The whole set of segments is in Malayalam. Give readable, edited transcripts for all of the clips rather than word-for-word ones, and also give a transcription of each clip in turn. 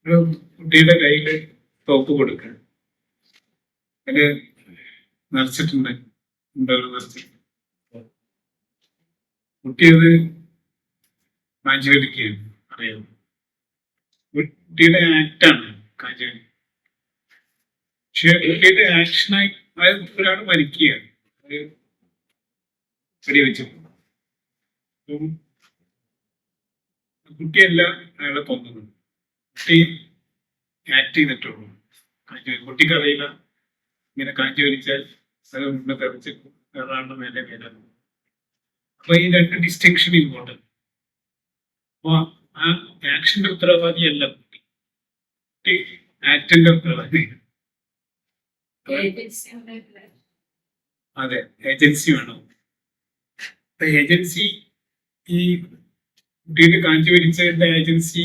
ഒരു കുട്ടിയുടെ കയ്യില് തോക്ക് കൊടുക്കുക, അതില് നിറച്ചിട്ടുണ്ട്, നിറച്ചിട്ടുണ്ട്. കുട്ടി അത് കാഞ്ചുവലിക്കുകയാണ്, അറിയാം. കുട്ടിയുടെ ആക്ടാണ് കാഞ്ചുവലി. പക്ഷെ കുട്ടിയുടെ ആക്ഷനായി ഒരാൾ മരിക്കുകയാണ് വെടിവെച്ചു. കുട്ടിയല്ല അയാളെ കൊന്നത്, കുട്ടി ആക്ട് ചെയ്തിട്ടുള്ളൂ. കുട്ടിക്ക് അറിയില്ല ഇങ്ങനെ കാഞ്ചി വലിച്ചാൽ അത് മുന്നേ തെറിച്ച് വേറെ മേലെ മേലെ. അപ്പൊ ഈ രണ്ട് ഡിസ്റ്റിങ്ഷൻ ഇമ്പോർട്ടൻറ്റ്. അപ്പൊ ആ ആക്ഷന്റെ ഉത്തരവാദിയല്ല കുട്ടി, കുട്ടി ആക്ടിന്റെ ഉത്തരവാദി. അതെ, ഏജൻസി വേണം. ഏജൻസി ഈ കുട്ടിയുടെ കാഞ്ചി വലിച്ചതിന്റെ ഏജൻസി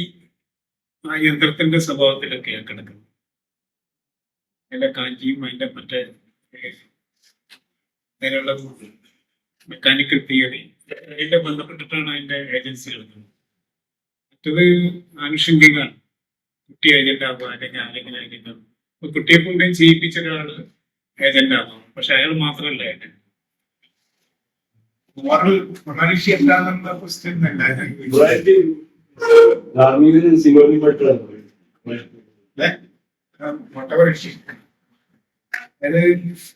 ആ യന്ത്രത്തിന്റെ സ്വഭാവത്തിലൊക്കെയാണ് കിടക്കുന്നത്. അതിന്റെ കാഞ്ചിയും അതിന്റെ മറ്റേ അതിനുള്ള മെക്കാനിക്കൽ തിയറി അതിന്റെ ബന്ധപ്പെട്ടിട്ടാണ് അതിന്റെ ഏജൻസി കിടക്കുന്നത്. മറ്റത് ആനുഷംഗികമാണ്, കുട്ടി ഏജന്റ് ആകുക അല്ലെങ്കിൽ ഏജന്റ് ആകും. അപ്പൊ കുട്ടിയെ കൊണ്ട് ചെയ്യിപ്പിച്ച ഒരാള് ഏജന്റ് ആകും, പക്ഷെ അയാൾ മാത്രമല്ല ഏജന്റ്.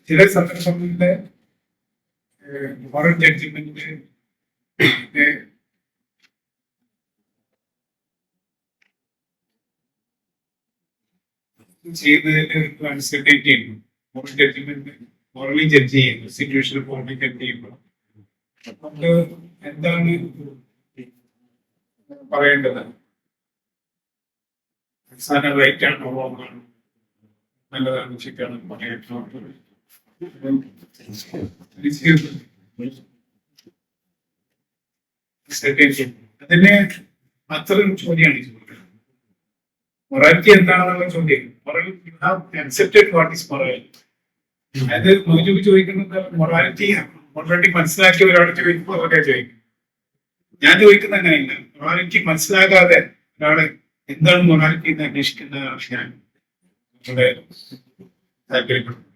ചില സന്ദർഭങ്ങളിലെ മോറൽ ജഡ്ജ്മെന്റ് ചെയ്യുന്നതിന് അൺസർട്ടനിറ്റി ചെയ്യുന്നു. മോറൽ ജഡ്ജ്മെന്റ് മോറലി ജഡ്ജ് ചെയ്യുന്നു, സിറ്റുവേഷൻ മോറലി ജഡ്ജ് ചെയ്യുമ്പോൾ നമുക്ക് എന്താണ് പറയേണ്ടത്? അടിസ്ഥാന റൈറ്റ് ആണ്, റോങ്ങാണ്, നല്ലതാണ്, ശരിയാണ് പറയേണ്ടത്. അതിന് അത്തരം ചോദ്യമാണ് ചോദിക്കുന്നത്. മൊറാലിറ്റി എന്താണെന്നുള്ള ചോദ്യം. Accepted what is morality. അതായത് മോജുബ് ചോദിക്കുന്നത് മൊറാലിറ്റി മനസ്സിലാക്കിയ ഒരാളെ ചോദിക്കുമ്പോൾ അവരെ ചോദിക്കും. ഞാൻ ചോദിക്കുന്ന അങ്ങനെയല്ല. മൊറാലിറ്റി മനസ്സിലാകാതെ ഒരാള് എന്താണ് മൊറാലിറ്റി എന്ന് അന്വേഷിക്കുന്നതാണ് ഞാൻ ഇവിടെ താല്പര്യപ്പെടുന്നത്.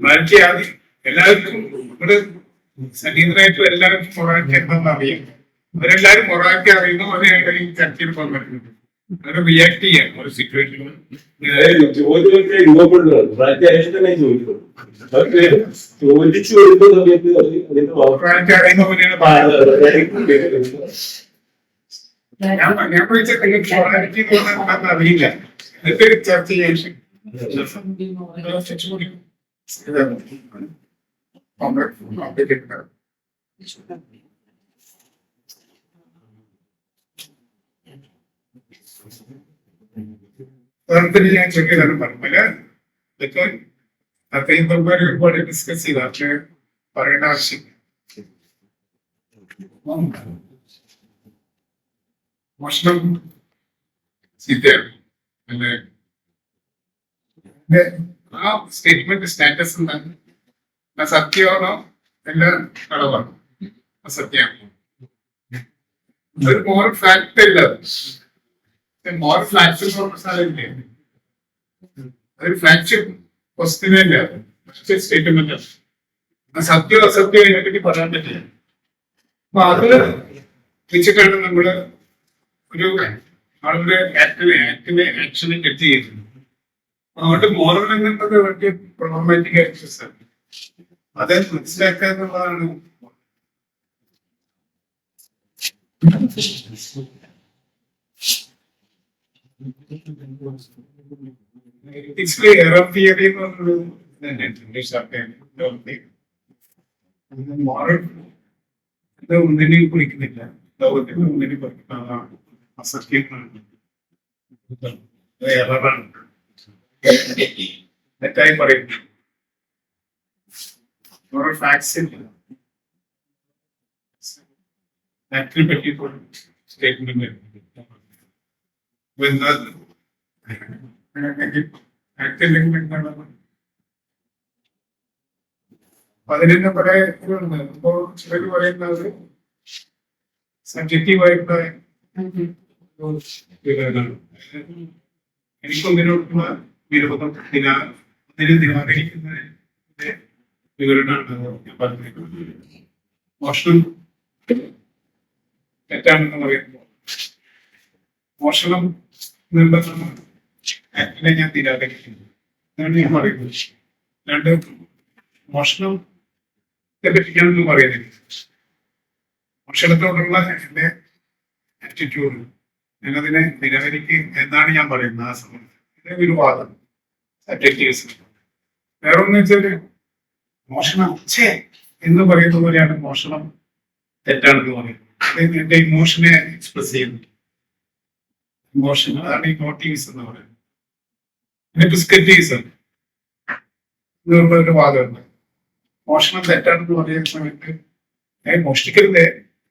മൊറാലിറ്റി ആദ്യം എല്ലാവർക്കും ഇവിടെ സന്നീതരായിട്ടുള്ള എല്ലാവർക്കും മൊറാലിറ്റി എന്താണെന്ന് അറിയാം. അവരെല്ലാവരും മൊറാലിറ്റി അറിയുന്ന പോലെയാണ് ഈ ചർച്ചയിൽ പങ്കെടുക്കുന്നത്. അവരെ റിയാക്ട് ചെയ്യാൻ ഒരു സിറ്റുവേഷനിൽ ചോദിച്ചു വരുന്ന സമയത്ത് അറിയുന്ന പോലെയാണ് ഞാൻ ചോദിച്ചാൽ മൊറാലിറ്റി അറിയില്ല. എന്നിട്ട് ചർച്ച ചെയ്യാൻ ഞാൻ ചെറിയ പറഞ്ഞില്ല. ഇതൊക്കെ അത്രയും ഒരുപാട് ഡിസ്കസ് ചെയ്ത പക്ഷെ പറയേണ്ട ആവശ്യം. മോഷണം ചീത്തയാണ് അല്ലെ? ആ സ്റ്റേറ്റ്മെന്റ് സ്റ്റാറ്റസ് എന്താണ്? സത്യമാണോ എല്ലാം കളവാണ്? അസത്യമാണ്. ഒരു മോറൽ ഫാക്ട് അല്ല, മോറൽ ഫാക്ട് സാധനമില്ലേ? അതൊരു ഫാക്ട് ക്വസ്റ്റ്യനല്ല, സ്റ്റേറ്റ്മെന്റ് ആണ്. സത്യം അസത്യം അതിനെപ്പറ്റി പറയാൻ പറ്റില്ല. അപ്പൊ അത് വെച്ചിട്ടാണ് നമ്മള് ഒരു ആളുടെ ആക്ഷനെ ജഡ്ജ് ചെയ്യുന്നത്. അതുകൊണ്ട് മോറൽ എന്നുള്ളത് വലിയ പ്രൊബ്ലമാറ്റിക് ആക്സസ്. അത് മനസ്സിലാക്കുക എന്നുള്ളതാണ്. എറർ തിയറി എന്ന് പറഞ്ഞൊരു മോറൽ ഇത് ഒന്നിനെ കുറിക്കുന്നില്ല, ലോകത്തിന് ഒന്നിനെ കുറിക്കുന്നതാണ് അസത്യമാണ്, എററാണ്, തെറ്റായി പറയുന്നു. മോറൽ ഫാക്ട്സ് ആക്ടിനെ പറ്റി സ്റ്റേറ്റ്മെന്റ് ആക്ടില്ലെങ്കിൽ എന്താണ്? അതിന് കുറെ ഇതുണ്ട്. ഇപ്പോ ചിലര് പറയുന്നത് സബ്ജക്റ്റീവ് ആയിട്ടുള്ള വിവരമാണ്. എനിക്കൊന്നിനോടുള്ള വിരോധം നിരാകരിക്കുന്നതിന്റെ വിവരണമാണ് ഞാൻ പറഞ്ഞിരിക്കുന്നത്. മോഷണം തെറ്റാണെന്ന് പറയുമ്പോൾ മോഷണം നിർബന്ധമാണ്. അതിനെ ഞാൻ നിരാകരിക്കുന്നു എന്നാണ് ഞാൻ പറയുന്നത്. രണ്ട്, മോഷണം തെറ്റിക്കാനെന്ന് പറയുന്നില്ല. മോഷണത്തോടുള്ള എന്റെ ആറ്റിറ്റ്യൂഡ് ഞാനതിനെ നിരാകരിക്കും എന്നാണ് ഞാൻ പറയുന്നത്. ആ സമയത്ത് ഇത് ഒരു വാദം സബ്ജക്റ്റീവ്സ്. വേറൊന്ന് വെച്ചാല് മോഷണം എന്ന് പറയുന്ന പോലെയാണ് മോഷണം തെറ്റാണെന്ന് പറയുന്നത്. അത് എന്റെ ഇമോഷനെ എക്സ്പ്രസ് ചെയ്യുന്നു. ഇമോഷൻ, അതാണ് ഈ മോട്ടീവ്സ് എന്ന് പറയുന്നത്. പിന്നെ ബിസ്കറ്റീസം എന്നുള്ള ഒരു വാദമുണ്ട്. മോഷണം തെറ്റാണെന്ന് പറയുന്ന സമയത്ത് മോഷ്ടിക്കരുതേ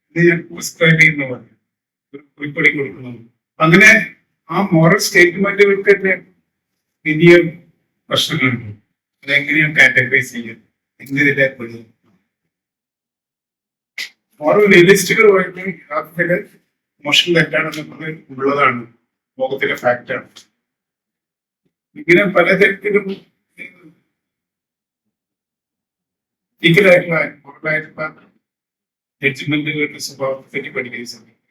ഇത് ഞാൻ പ്രിസ്ക്രൈബ് ചെയ്യുന്ന പോലെ ഒരു കുറിപ്പടി കൊടുക്കുന്നത്. അങ്ങനെ ആ മോറൽ സ്റ്റേറ്റ്മെന്റുകൾക്ക് തന്നെ വലിയ പ്രശ്നങ്ങളുണ്ട്. അതെങ്ങനെയാണ് കാറ്റഗറൈസ് ചെയ്യുക, എങ്ങനെ ഓരോ റിയലിസ്റ്റുകളുമായിട്ട് യഥാർത്ഥത്തില് മോഷണം തെറ്റാണെന്നുള്ളത് ഉള്ളതാണ്, ലോകത്തിലെ ഫാക്റ്റാണ്. ഇങ്ങനെ പലതരത്തിലും ലീഗലായിട്ടുള്ള മോറലായിട്ടുള്ള ജഡ്ജ്മെന്റുകളുടെ സ്വഭാവത്തെ പഠിക്കുന്ന സമയത്ത്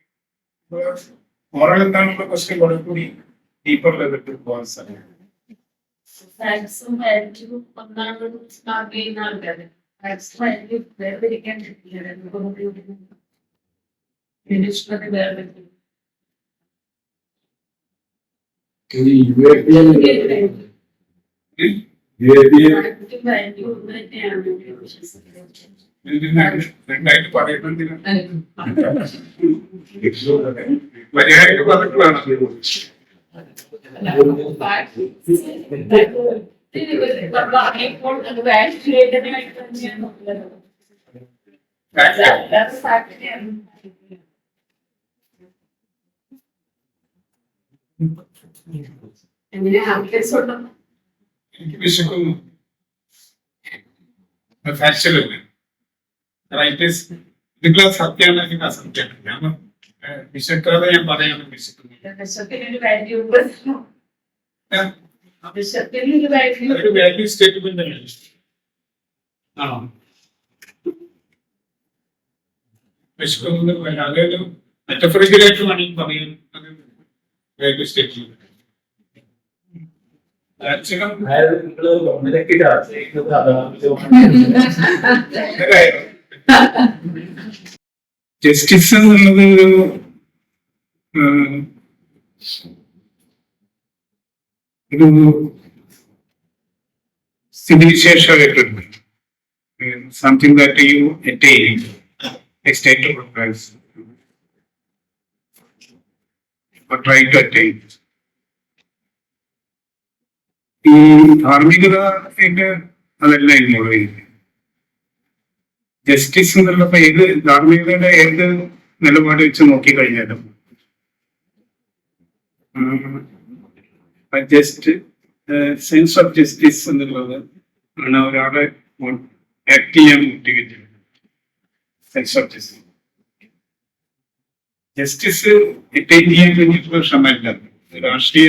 മോറൽ എന്താണെന്നുള്ള ക്വസ്റ്റ്യൻ കുറെ കൂടി ഡീപ്പർ ലെവലിൽ പോകാൻ സാധിക്കും. രണ്ടായിട്ട് പറയുന്നതിന് മര്യാദ പദങ്ങളാണ്. എനിക്ക് വിശക്കുന്നു. ഫാക്ച്വലല്ലേ റൈറ്റേഴ്സ് ഇതിലുള്ള സത്യമാണ്, എനിക്ക് അസത്യമാണ്. ഞാൻ വിശക്കാതെ ഞാൻ പറയാനും വിശക്കുന്നില്ല. ഒരു വാല്യൂ സ്റ്റേറ്റ്മെന്റ് അല്ലേ ആണോ? വിശക്കുന്നത് അതൊരു മെറ്റഫറിക്കലായിട്ട് വേണമെങ്കിൽ പറയാൻ അത് വാല്യൂ സ്റ്റേറ്റ്മെന്റ്. ജസ്റ്റിസ് എന്നുള്ളത് ഒരു സ്ഥിതിവിശേഷമായിട്ടുണ്ട്. Something that you attain a state of affairs or try to attain. ഈ ധാർമ്മികത അതല്ല ഇൻവോൾവ് ചെയ്യുന്നത്. ജസ്റ്റിസ് എന്നുള്ളപ്പോ ഏത് ധാർമ്മികതയുടെ ഏത് നിലപാട് വെച്ച് നോക്കിക്കഴിഞ്ഞാലും ജസ്റ്റ് സെൻസ് ഓഫ് ജസ്റ്റിസ് എന്നുള്ളത് ആണ് ഒരാളെ ആക്ട് ചെയ്യാൻ മോട്ടിവേറ്റ് ചെയ്യുന്നത്. Sense of justice justice attain ചെയ്യാൻ കഴിഞ്ഞിട്ടുള്ള ശ്രമമല്ല, രാഷ്ട്രീയ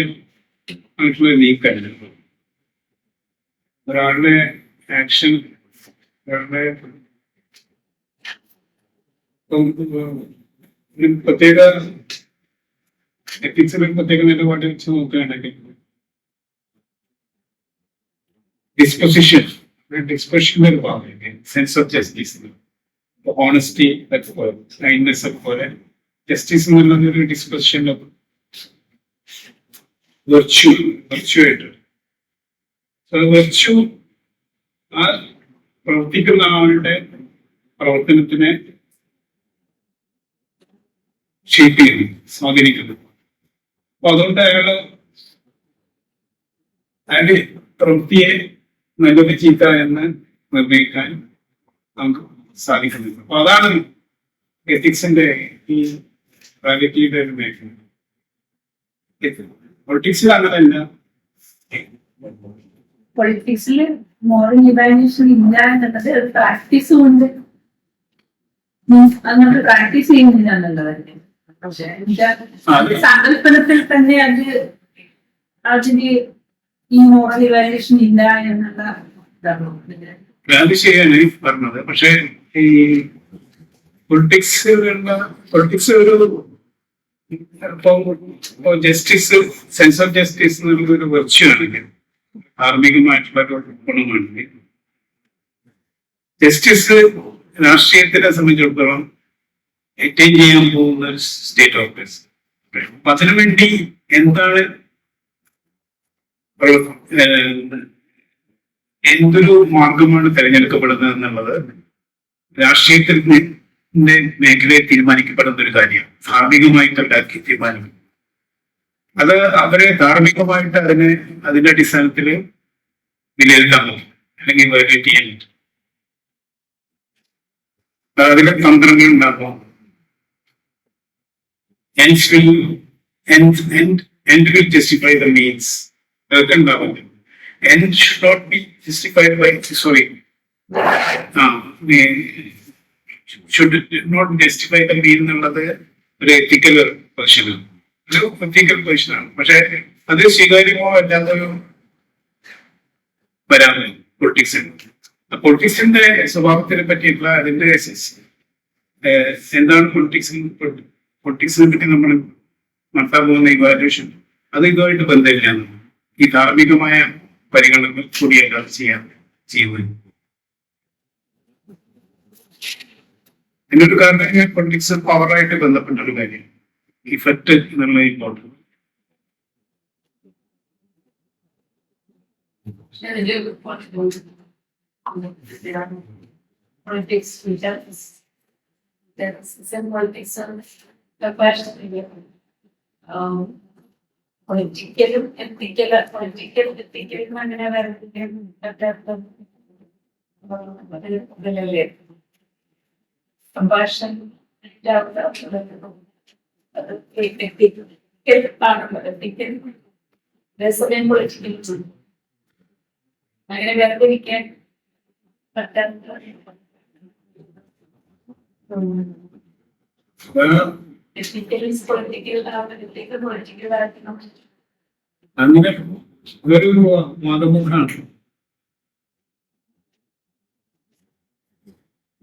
ആയിട്ടുള്ള നീക്കല്ല. ഒരാളുടെ ആക്ഷൻ, ഒരാളുടെ ഒരു പ്രത്യേക എത്തിക്സിൽ പ്രത്യേക നിലപാട് വെച്ച് നോക്കുകയാണെങ്കിൽ ഡിസ്പൊസിഷന്റെ ഒരു ഭാഗം sense of justice, honesty, kindness പോലെ ജസ്റ്റിസ് എന്നുള്ളത് ഒരു ഡിസ്പൊസിഷൻ ഓഫ് വെർച്യൂ ആയിട്ട്. വെർച്യൂ ആ പ്രവർത്തിക്കുന്ന ആളുടെ പ്രവർത്തനത്തിനെ ഷേപ്പ് ചെയ്യുന്നു, സ്വാധീനിക്കുന്നു. അപ്പൊ അതുകൊണ്ട് അയാളുടെ പ്രവൃത്തിയെ നല്ലത് ചീത്ത എന്ന് നിർണ്ണയിക്കാൻ നമുക്ക് സാധിക്കുന്നുണ്ട്. അപ്പൊ അതാണ് എത്തിക്സിന്റെ ഈ പ്രാക്ടിയുടെ ഒരു മേഖല. പൊളിറ്റിക്സിൽ അങ്ങനെയല്ല. പൊളിറ്റിക്സിൽ മോറൽ ഇവാലുവേഷൻ ഇല്ല എന്നുള്ളത് പ്രാക്ടീസ് കൊണ്ട് അങ്ങനെ പ്രാക്ടീസ് ചെയ്യുന്നില്ല എന്നുള്ളതല്ലേ. പക്ഷെ സങ്കല്പനത്തിൽ തന്നെ അതിന് ഈ മോറൽ ഇവാലുവേഷൻ ഇല്ല എന്നുള്ള ഇതാണ്. അത് ശരിയാണ് പറഞ്ഞത്. പക്ഷെ ഈ പൊളിറ്റിക്സ് ഒരു ഇപ്പൊ ജസ്റ്റിസ്, സെൻസ് ഓഫ് ജസ്റ്റിസ് എന്നുള്ളൊരു വെർച്വ ആണ്, ധാർമ്മികമായിട്ടുള്ള ഒരു ഗുണമാണ്. ജസ്റ്റിസ് രാഷ്ട്രീയത്തിനെ സംബന്ധിച്ചിടത്തോളം അറ്റൈൻ ചെയ്യാൻ പോകുന്ന ഒരു സ്റ്റേറ്റ് ഓഫ് ഗ്രാസ്. അപ്പൊ അതിനുവേണ്ടി എന്താണ് എന്തൊരു മാർഗമാണ് തിരഞ്ഞെടുക്കപ്പെടുന്നത് എന്നുള്ളത് രാഷ്ട്രീയത്തിൽ മേഖലയെ തീരുമാനിക്കപ്പെടുന്ന ഒരു കാര്യമാണ്. ധാർമ്മികമായിട്ടുണ്ടാക്കി തീരുമാനം അത് അവരെ ധാർമ്മികമായിട്ട് അതിന്റെ അടിസ്ഥാനത്തിൽ വിലയിരുത്താൻ പറ്റും, അല്ലെങ്കിൽ വൈലേറ്റ് ചെയ്യാൻ പറ്റും. അതിലെ തന്ത്രങ്ങൾ ഉണ്ടാകും. End will justify the means. അതൊക്കെ ഉണ്ടാവും. End should not be justified by, should not justify the mean എന്നുള്ളത് ഒരു എത്തിക്കൽ പൊസിഷനാണ്, ഒരു എത്തിക്കൽ പൊസിഷനാണ്. പക്ഷെ അത് സ്വീകാര്യമോ അല്ലാതൊരു വരാമോ പൊളിറ്റിക്സിന്. പൊളിറ്റിക്സിന്റെ സ്വഭാവത്തിനെ പറ്റിയിട്ടുള്ള അതിന്റെ എന്താണ് പൊളിറ്റിക്സിനെ പറ്റി നമ്മൾ നടത്താൻ പോകുന്ന ഇവാലുവേഷൻ അത് ഇതുമായിട്ട് ബന്ധമില്ല. ഈ ധാർമ്മികമായ പരിഗണന കൂടിയാണ് ചെയ്യുന്നത്. ഇതിനൊരു കാരണം പൊളിറ്റിക്സ് പവറായിട്ട് ബന്ധപ്പെട്ട ഒരു കാര്യം, ഇഫക്റ്റ് എന്നുള്ള ഇമ്പോർട്ടൻറ്റ്. Politics, പൊളിറ്റിക്കലും എത്തിക്കലും അങ്ങനെ വരത്തില്ലേ സംഭാഷണം പൊളിറ്റിക്കൽ അങ്ങനെ വേർതിരിക്കാൻ പറ്റാത്ത അങ്ങനെ ഒരു മതമുഖാണ്.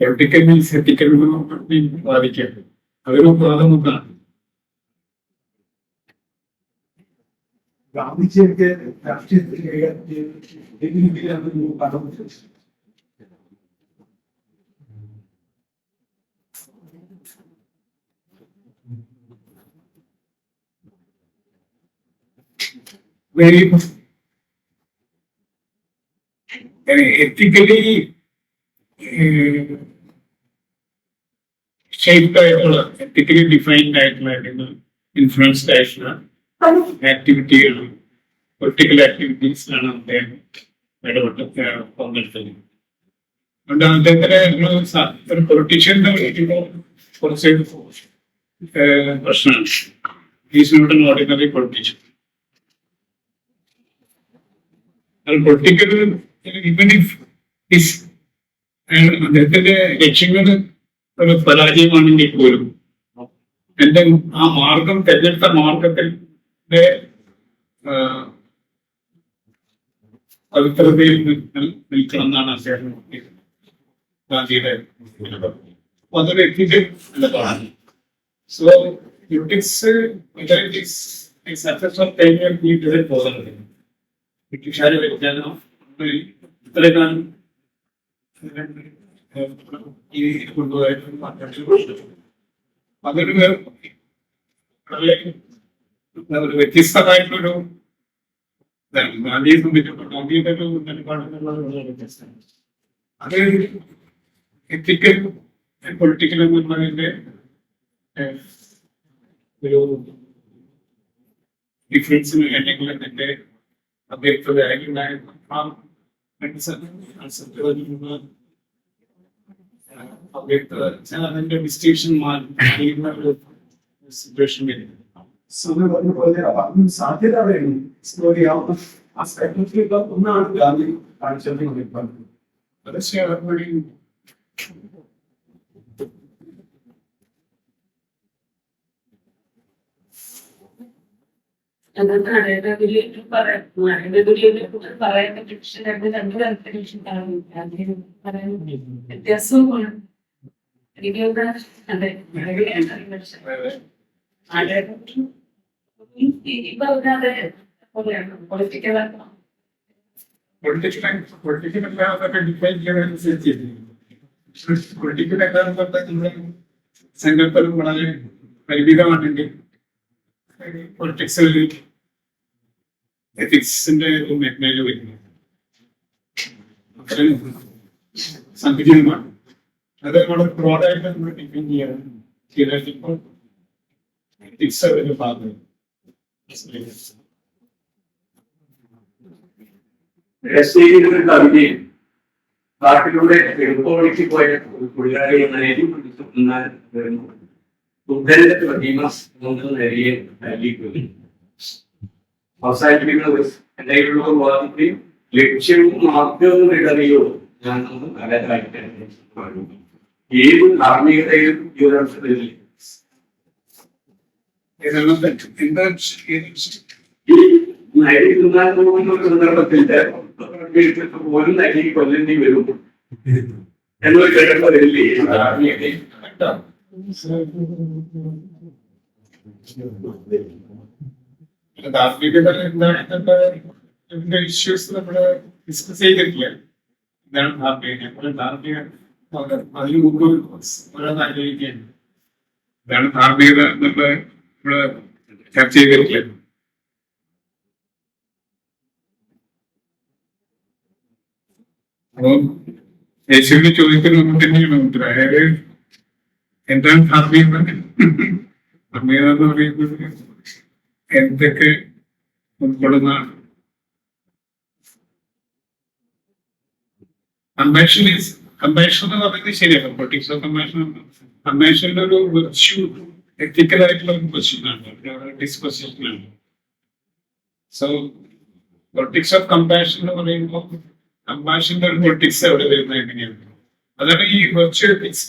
പൊളിറ്റിക്കൽ മീൻസ് എത്തിക്കൽ ബാധിക്കുക, അതൊരു മതമുഖാണ്. ഗാന്ധിജിയൊക്കെ രാഷ്ട്രീയത്തിൽ പദം very ethically shaped ആയിട്ടുള്ള, ethically defined ആയിട്ടുള്ള, ഇൻഫ്ലുവൻസ്ഡ് ആയിട്ടുള്ള ആക്ടിവിറ്റികൾ, പൊളിറ്റിക്കൽ ആക്ടിവിറ്റീസിലാണ് അദ്ദേഹം ഇടപെട്ട് പങ്കെടുത്തത്. അതുകൊണ്ട് അദ്ദേഹത്തിന് ഒരു പൊളിറ്റീഷ്യന്റെ കുറച്ച് പ്രശ്നമാണ്. ഈസ് നോട്ട് ആൻ ഓർഡിനറി പൊളിറ്റീഷ്യൻ. പൊളിറ്റിക്കൽ ഈവൻ ഇഫ് അദ്ദേഹത്തിന്റെ ലക്ഷ്യങ്ങൾ ഒരു പരാജയമാണെങ്കിൽ പോലും ആ മാർഗം, തെരഞ്ഞെടുത്ത മാർഗത്തിന്റെ പവിത്രതയിൽ നിൽക്കണം എന്നാണ് അദ്ദേഹം ഗാന്ധിയുടെ. അപ്പൊ അതൊരു എത്തിക്കൽ നല്ലതാണ്. So politics success of failure ഇതിൽ പോകുന്നത് ബ്രിട്ടീഷുകാരെ വ്യത്യാസം ഇത്രയും കാലം ഈ കൊണ്ടുപോയിട്ട് അതൊരു വ്യത്യസ്തമായിട്ടൊരു ഇതാണ്. ഗാന്ധിയെ സംബന്ധിച്ചിടത്തോളം ഗാന്ധിയുടെ ഒരു നിലപാടുകളുള്ള വ്യത്യസ്തമാണ്. അത് എത്തിക്കൽ പൊളിറ്റിക്കൽ എന്നുള്ളതിന്റെ ഒരു ഡിഫറൻസിന് അല്ലെങ്കിൽ അതിന്റെ അദ്ദേഹത്തിന്റെ അതിന്റെ ഡിസ്റ്റിങ്ഷൻ സിറ്റുവേഷൻ വരുന്നത്. സാധ്യത വേണം എക്സ്പ്ലോർ ചെയ്യാവുന്ന ആ സ്പെക്ട്രത്തിലുള്ള ഒന്നാണ് ഗാന്ധി കാണിച്ചത്. അതൊക്കെ നടേണ്ടതിലേക്ക് പറയാം നടേണ്ടതിലേക്ക് പറയാൻ പറ്റും രണ്ട് തരത്തിലും പറയാൻ വ്യത്യാസവുമാണ് എനിക്കെന്താ അതെ ഇപ്പൊ അവരതെ പൊളിറ്റിക്കലാണ് പൊളിറ്റിക്കൽ അല്ലാതൊക്കെ ഡിഫൈൻ ചെയ്യുന്നതനുസരിച്ച് പൊളിറ്റിക്കൽ അല്ലാതെ നമ്മുടെ സങ്കല്പം വളരെ പരിമിതമാണെങ്കിൽ പൊളിറ്റിക്സ് ഒരു എത്തിക്സിന്റെ ഒരു മേഖലയിൽ വരുന്നു അത്രയും സങ്കീർണമാണ് അത് വളരെ ബ്രോഡായിട്ട് നമ്മൾ ഡിഫൈൻ ചെയ്യണം എത്തിക്സ് ഒരു ഭാഗം ഒരു കവിതയിൽ കാട്ടിലൂടെ എളുപ്പവഴിക്ക് പോയ ഒരു തൊഴിലാളി എന്ന രീതി ബുദ്ധന്റെ പ്രതിമ നേരിയെ നൽകിക്കുന്നു. അവസാനിപ്പിക്കുന്നത് എല്ലാവരോടും വാദിക്കുകയും ലക്ഷ്യവും മാർഗവും ഇടറിയോ ഞാൻ കലകായിട്ട് ഏത് ധാർമ്മികതയും ജീവിതത്തിൽ ഈ സന്ദർഭത്തിന്റെ പോലും നൽകി കൊല്ലേണ്ടി വരും എന്നൊരു ഘടന വരില്ലേ ധാർമ്മികത എന്താണ് ഇഷ്യൂസ് നമ്മള് ഡിസ്കസ് ചെയ്തിട്ടില്ല. എന്താണ് ധാർമ്മിക ധാർമ്മിക അതിന് മുമ്പ് ഓരോന്ന് ആലോചിക്കുകയാണ്. ഇതാണ് ധാർമ്മികത നമ്മള് ചർച്ച ചെയ്തിട്ടില്ല. അപ്പൊ യേശുവിനെ ചോദിക്കുന്ന തന്നെയാണ് ഉത്തരം. അതായത് എന്താണ് ധാർമ്മികത? ധാർമ്മികത എന്ന് പറയുന്നത് എന്തൊക്കെ ഉൾപ്പെടുന്ന കമ്പാഷൻ എന്ന് പറയുന്നത് ശരിയാണ്. പൊളിറ്റിക്സ് ഓഫ് കമ്പാഷന്റെ ഒരു വെർച്യൂ എത്തിക്കൽ ആയിട്ടുള്ള ഒരു ക്വസ്റ്റ്യനാണ്, ഡിസ്പൊസിഷനാണ്. സോ പൊളിറ്റിക്സ് ഓഫ് കമ്പാഷൻ എന്ന് പറയുമ്പോൾ കമ്പാഷന്റെ ഒരു പൊളിറ്റിക്സ് എവിടെ വരുന്നത് എങ്ങനെയാണ്? അതാണ് ഈ വെർച്വൽ എത്തിക്സ്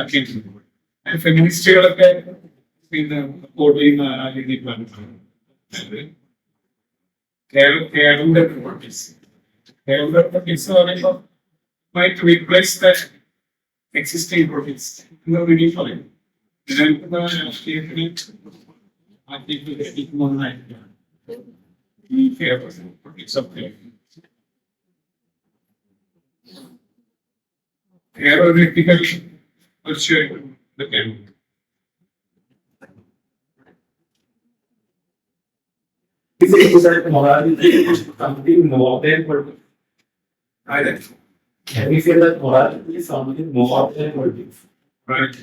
ആക്കിയിട്ടുണ്ട്. ഫെമിനിസ്റ്റുകളൊക്കെ പിന്നെ സപ്പോർട്ട് ചെയ്യുന്ന ആ രീതിയിലാണ് കേരളത്തിന്റെ പൊളിറ്റിക്സ്. കേരളത്തിന്റെ പൊളിറ്റിക്സ് എന്ന് പറയുമ്പോൾ might replace the existing politics. No really for it. Then the statement I think we get more like we favor politics of the theoretical pursuit the can. Is that morality is something more than politics? Either. Can we say that morality is something more than politics? Right.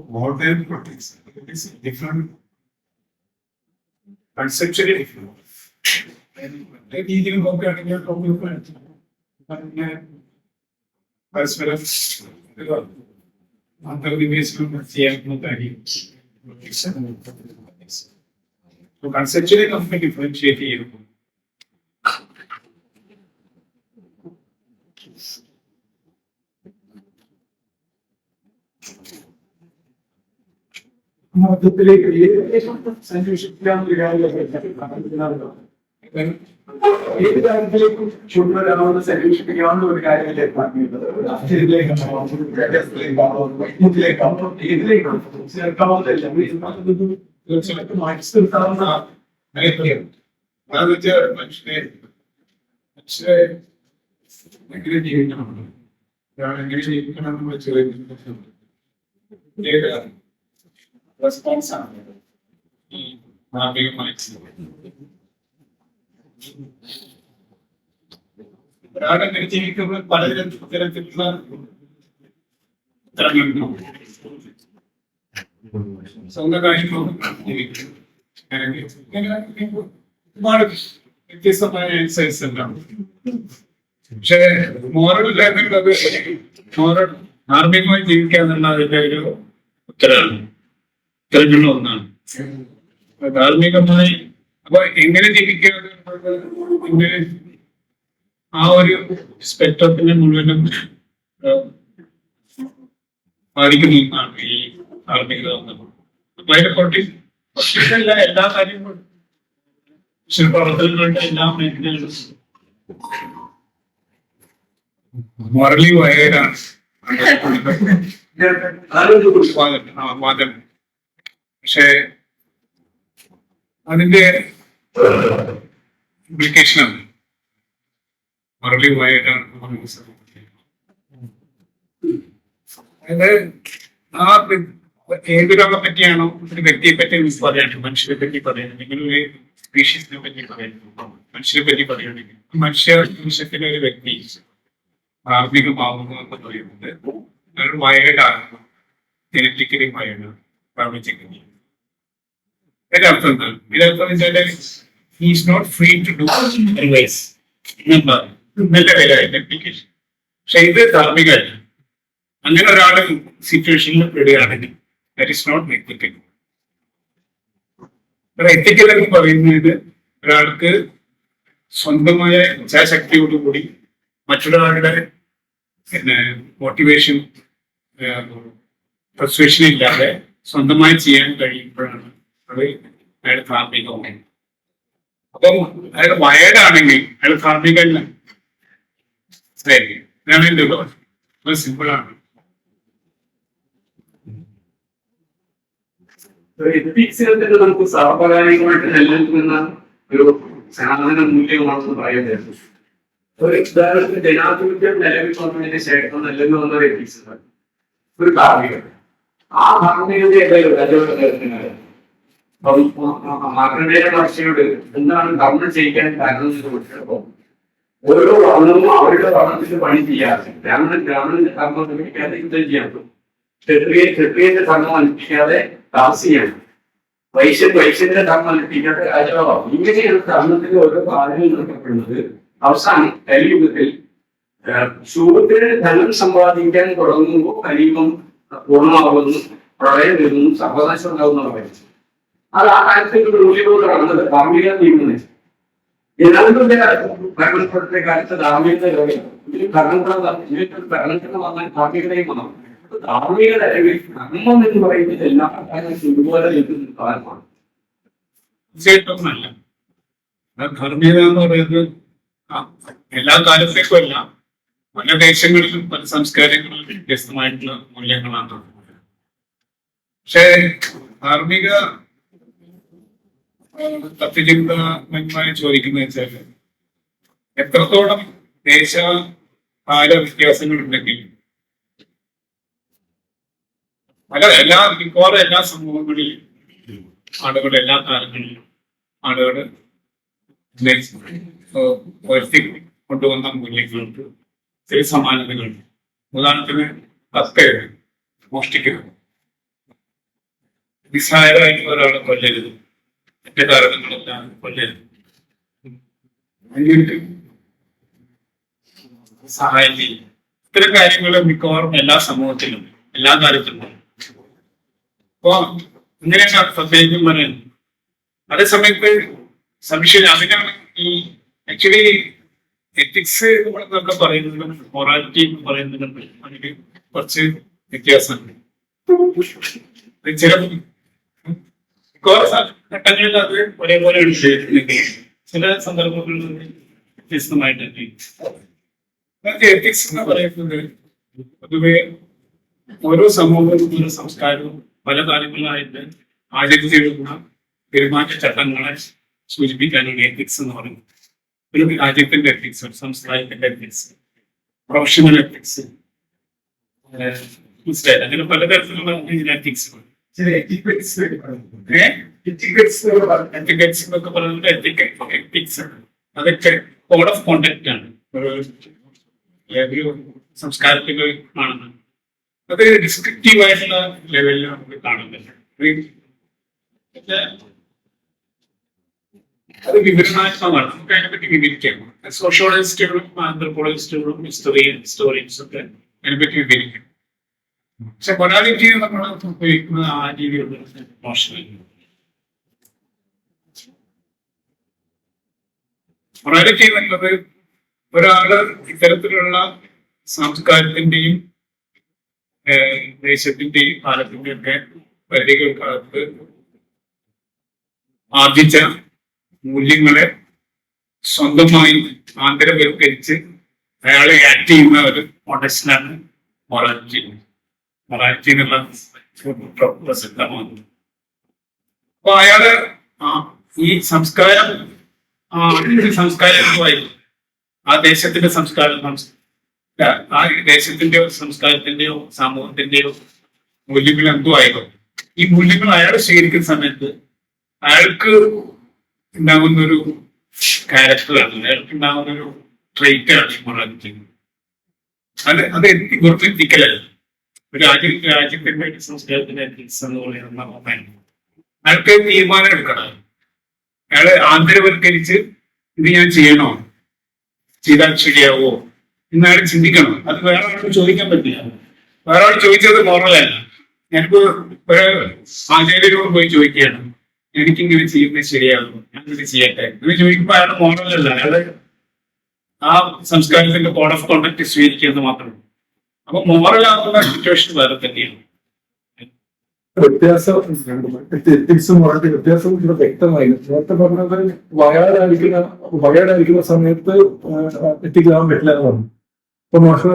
More than politics. It is different. Conceptually different. രീതിയിൽ നോക്കുകയാണെങ്കിൽ പരസ്പരം അന്തർനിവേശനം ചെയ്യാനുള്ള കാര്യം കൺസെപ്ച്വലി നമുക്ക് ഡിഫറൻഷിയേറ്റ് ചെയ്യുന്നു. ഏത് കാര്യത്തിലേക്കും കൊണ്ടുവരാവുന്ന സന്വേഷിപ്പിക്കാവുന്ന ഒരു കാര്യത്തിലേക്കാണ് ഏതിലേക്കാണോ ചേർക്കാവുന്നതല്ല തീർച്ചയായിട്ടും മാറ്റി നിർത്താവുന്ന മനുഷ്യരെ എങ്ങനെ ജീവിക്കണം, എങ്ങനെ ജീവിക്കണം എന്ന് വെച്ച് റെസ്പോൺസാണ് ഈ ഭാഗികമായി. ഒരാളെങ്ങനെ ജീവിക്കുമ്പോൾ പലതരത്തിലുള്ള ഉത്തരങ്ങളുണ്ടാവും. സ്വന്തം കാര്യം ജീവിക്കും. ഒരുപാട് വ്യത്യസ്തമായ ആൻസേഴ്സ് ഉണ്ടാവും. പക്ഷെ മോറൽ എന്നുള്ളത് മോറൽ ധാർമ്മികമായി ജീവിക്കുക എന്നുള്ള അതിന്റെ ഒരു ഉത്തരങ്ങളിൽ ഒന്നാണ്. ധാർമ്മികമായി അപ്പൊ എങ്ങനെ ജീവിക്കുക ആ ഒരു സ്പെക്ട്രത്തിനെ മുഴുവനും ബാധിക്കുന്ന ഒന്നാണ് ഈ ധാർമ്മികത എന്നത്. അപ്പൊ അതിന്റെ പൊളിറ്റിക്സല്ല എല്ലാ കാര്യങ്ങളും പ്രവർത്തനങ്ങളുടെ എല്ലാ മേഖലകളും മൊറലി വയലാണ് വാദം. പക്ഷെ അതിന്റെ ഇംപ്ലിക്കേഷനാണ് മൊറലി വയലാണ്. അതായത് ആ ഏതൊരാളെ പറ്റിയാണോ ഒരു വ്യക്തിയെ പറ്റി പറയുകയാണെങ്കിൽ, മനുഷ്യരെ പറ്റി പറയുകയാണെങ്കിൽ, ഒരു സ്പീഷീസിനെ പറ്റി പറയുകയാണെങ്കിൽ, മനുഷ്യരെ പറ്റി പറയുകയാണെങ്കിൽ, മനുഷ്യത്തിലെ ഒരു വ്യക്തി ധാർമ്മികമാകുന്നു എന്ന് പറയുന്നത് ഒരു വയലാണ്, ജനറ്റിക്കലി വയലാണ്, ബയോളജിക്കലി. ഇതിന്റെ അർത്ഥം എന്താണ്? ഇതിനർത്ഥം വെച്ചാല് he's not free to do വൈസ് നല്ല വില ഇംപ്ലിക്കേഷൻ. പക്ഷെ ഇത് ധാർമ്മികമല്ല. അങ്ങനെ ഒരാള് സിറ്റുവേഷനിൽ പെടുകയാണെങ്കിൽ that is not ethical. Ethical എന്ന് പറയുന്നത് ഒരാൾക്ക് സ്വന്തമായ ഇച്ഛാശക്തിയോടുകൂടി മറ്റൊരാളുടെ മോട്ടിവേഷൻ പെർസ്വേഷൻ ഇല്ലാതെ സ്വന്തമായി ചെയ്യാൻ കഴിയുമ്പോഴാണ് അത് അയാൾ ധാർമ്മികമാണ്. അപ്പം അയാൾ വയലാണെങ്കിൽ അയാൾ ധാർമ്മികല്ല. ഇതാണ് എന്റെ സിമ്പിളാണ്. എത്തിക്സിനെ നമുക്ക് സാർവകാലികമായിട്ട് നിലനിൽക്കുന്ന ഒരു സനാതന മൂല്യമാണെന്ന് പറയുന്നത്. ഒരു ഉദാഹരണത്തിന് ജനാധിപത്യം നിലവിൽ വന്നതിന് ശേഷം നിലവിൽ വന്നത് എത്തിക്സ് ഒരു ധാർമ്മികത. ആ ധാർമ്മികതയുടെ രാജവീയ മാർക്കണ്ടേയ ഭാഷയോട് എന്താണ് ധർമ്മം ചെയ്യിക്കാൻ കാരണം എന്ന് ചോദിച്ചപ്പോൾ ഓരോ വർണ്ണവും അവരുടെ വർണ്ണത്തിന് പണി ചെയ്യാതെ ബ്രാഹ്മണന്റെ ധർമ്മം അനുഷ്ഠിക്കാതെ യുദ്ധം ചെയ്യാൻ, ക്ഷത്രിയന്റെ ധർമ്മം അനുഷ്ഠിക്കാതെ താമസിയാണ്, വൈശ്യന്റെ ധർമ്മം അനുഷ്ഠിക്കാതെ രാജാവാകും. ഇങ്ങനെയാണ് ധർമ്മത്തിന്റെ ഓരോ കാര്യങ്ങൾ നടക്കപ്പെടുന്നത്. അവസാനം കലിയുഗത്തിൽ ശൂദ്രന് ധനം സമ്പാദിക്കാൻ തുടങ്ങുമ്പോൾ കലിയുഗം പൂർണ്ണമാകുന്നു, പ്രളയം വരുന്നു, സർവനാശം ഉണ്ടാകുന്ന പറയുന്നത്. അത് ആ കാലത്തേക്ക് ഒരു മൂല്യബോധം നടന്നത് ധാർമ്മിക നീങ്ങുന്നത്. ജനാധിപത്യ ഭരണകൂടത്തെ കാലത്ത് ധാർമ്മികത ഭരണഘടന വന്നാൽ ധാർമ്മികതയും വന്നു. ധാർമ്മികത ധർമ്മം എന്ന് പറയുന്നത് എല്ലാ കാലത്തും ഒരുപോലെ നിൽക്കുന്ന കാലമാണ്. തീർച്ചയായിട്ടും അല്ല. ധാർമ്മികത എന്ന് പറയുന്നത് എല്ലാ കാലത്തേക്കും അല്ല, പല ദേശങ്ങളിലും പല സംസ്കാരങ്ങളിലും വ്യത്യസ്തമായിട്ടുള്ള മൂല്യങ്ങളാണ്. പക്ഷേ ധാർമ്മിക തത്വചിന്തമായി ചോദിക്കുന്നത് വെച്ചാല് എത്രത്തോളം ദേശകാല വ്യത്യാസങ്ങളുണ്ടെങ്കിൽ മിക്കവാറും എല്ലാ സമൂഹങ്ങളിലും ആളുകൾ എല്ലാ കാലങ്ങളിലും ആളുകൾ ഉയർത്തി കൊണ്ടുവന്ന മൂല്യങ്ങൾക്ക് ചില സമാനതകളുണ്ട്. ഉദാഹരണത്തിന് കക്കരുത്, മോഷ്ടിക്കരുത്, നിസ്സാരമായിട്ട് ഒരാളെ കൊല്ലരുത്, മറ്റു കാരണങ്ങളെല്ലാം കൊല്ലരുത്, അതിന് സഹായം ചെയ്യും. ഇത്തരം കാര്യങ്ങൾ മിക്കവാറും എല്ലാ സമൂഹത്തിലും എല്ലാ കാലത്തും. അപ്പൊ ഇങ്ങനെയാണ് പ്രത്യേകം പറയുന്നത്. അതേസമയത്ത് സംശയം അതിനാണ് ഈ ആക്ച്വലി എത്തിക്സ് എന്നൊക്കെ പറയുന്നതിലും മൊറാലിറ്റി എന്ന് പറയുന്നതിലും അതിന് കുറച്ച് വ്യത്യാസമുണ്ട്. ചില ഘട്ടങ്ങളിൽ അത് ഒരേപോലെ എടുത്തിട്ടുണ്ട്, ചില സന്ദർഭങ്ങളിൽ വ്യത്യസ്തമായിട്ട്. എത്തിക്സ് എന്ന് പറയുന്നത് പൊതുവെ ഓരോ സമൂഹവും ഓരോ സംസ്കാരവും പല കാലങ്ങളിലായിട്ട് ആചരിച്ചിരുന്ന പെരുമാറ്റച്ചട്ടങ്ങളെ സൂചിപ്പിക്കാനാണ് എത്തിക്സ് എന്ന് പറയുന്നത്. ഒരു രാജ്യത്തിന്റെ എത്തിക്സ്, ഒരു സംസ്കാരത്തിന്റെ എത്തിക്സ്, പ്രൊഫഷണൽ എത്തിക്സ്, അങ്ങനെ പലതരത്തിലുള്ള എത്തിക്സുകൾ. എത്തിക്കറ്റ്സ് എന്നൊക്കെ പറയുന്നത് എത്തിക്സ് അതൊക്കെ കോഡ് ഓഫ് കോണ്ടക്ട് ആണ്, ഒരു സംസ്കാരത്തിൽ കാണുന്നത്. അത് ഡിസ്ക്രിപ്റ്റീവ് ആയിട്ടുള്ള ലെവലിൽ നമുക്ക് കാണുന്നില്ല. അത് വിവരണാത്മകമാണ്, നമുക്ക് അതിനെപ്പറ്റി വിവരിക്കാം. സോഷ്യോളജിസ്റ്റുകളും ആന്ത്രോപോളജിസ്റ്റുകളും ഹിസ്റ്റോറിയൻസും ഒക്കെ അതിനെപ്പറ്റി വിവരിക്കും. പക്ഷെ മൊറാലിറ്റി നമ്മൾ ഉപയോഗിക്കുന്നത് ആ രീതിയിലുള്ള മോശമല്ല. മൊറാലിറ്റി എന്നുള്ളത് ഒരാള് ഇത്തരത്തിലുള്ള സംസ്കാരത്തിന്റെയും ദേശത്തിന്റെയും കാലത്തിന്റെയും ഒക്കെ പരിധികൾക്കകത്ത് ആർജിച്ച മൂല്യങ്ങളെ സ്വന്തമായി ആന്തരവൽക്കരിച്ച് അയാളെ ആക്ട് ചെയ്യുന്ന ഒരു കോണ്ടക്സ്റ്റിലാണ് മൊറാലിറ്റി. മൊറാലിറ്റി എന്നുള്ള പ്രസിദ്ധമാണ്. അപ്പൊ അയാള് ഈ സംസ്കാരം സംസ്കാരമായിരുന്നു ആ ദേശത്തിന്റെ സംസ്കാരം, ആ ദേശത്തിന്റെയോ സംസ്കാരത്തിന്റെയോ സമൂഹത്തിന്റെയോ മൂല്യങ്ങൾ എന്തോ ആയിരുന്നു. ഈ മൂല്യങ്ങൾ അയാൾ സ്വീകരിക്കുന്ന സമയത്ത് അയാൾക്ക് ഉണ്ടാകുന്ന ഒരു ക്യാരക്ടറാണ്, അയാൾക്ക് ഉണ്ടാകുന്ന ഒരു ട്രെയ്റ്റാണ് മൊറാലിറ്റി. അത് വെറുതെ എത്തിക്കലല്ല. ഒരു രാജ്യത്തിന്റെ ഒരു സംസ്കാരത്തിന്റെ എത്തിക്സ് എന്ന് പറയുന്ന ഒന്നാണ്. അയാൾക്ക് തീരുമാനം എടുക്കണം. അയാള് ആന്തരവൽക്കരിച്ച് ഇത് ഞാൻ ചെയ്യണോ, ചെയ്താൽ ശരിയാവോ എന്നയാൾ ചിന്തിക്കണം. അത് വേറെ ആളോട് ചോദിക്കാൻ പറ്റില്ല. വേറെ ആൾ ചോദിച്ചത് മോറലല്ല. ഞാനിപ്പോ ഒരു ആചാര്യരോട് പോയി ചോദിക്കുകയാണ്, എനിക്കിങ്ങനെ ചെയ്യുന്നത് ശരിയാകും, ഞാനിത് ചെയ്യട്ടെ എന്ന് ചോദിക്കുമ്പോൾ അയാൾ മോറലല്ല, അയാള് ആ സംസ്കാരത്തിന്റെ കോഡ് ഓഫ് കോണ്ടക്ട് സ്വീകരിക്കുന്നത് മാത്രമേ. അപ്പൊ മോറലാകുന്ന സിറ്റുവേഷൻ വേറെ തന്നെയാണ്. വ്യത്യാസം എത്തിക്സും മോറാലിറ്റി വ്യത്യാസം ഇവിടെ വ്യക്തമായിരുന്നു. നേരത്തെ പറഞ്ഞത് വയനാടായിരിക്കുന്ന സമയത്ത് എത്തിക്കാൻ പറ്റില്ല എന്ന് പറഞ്ഞു. ഇപ്പൊ മോശം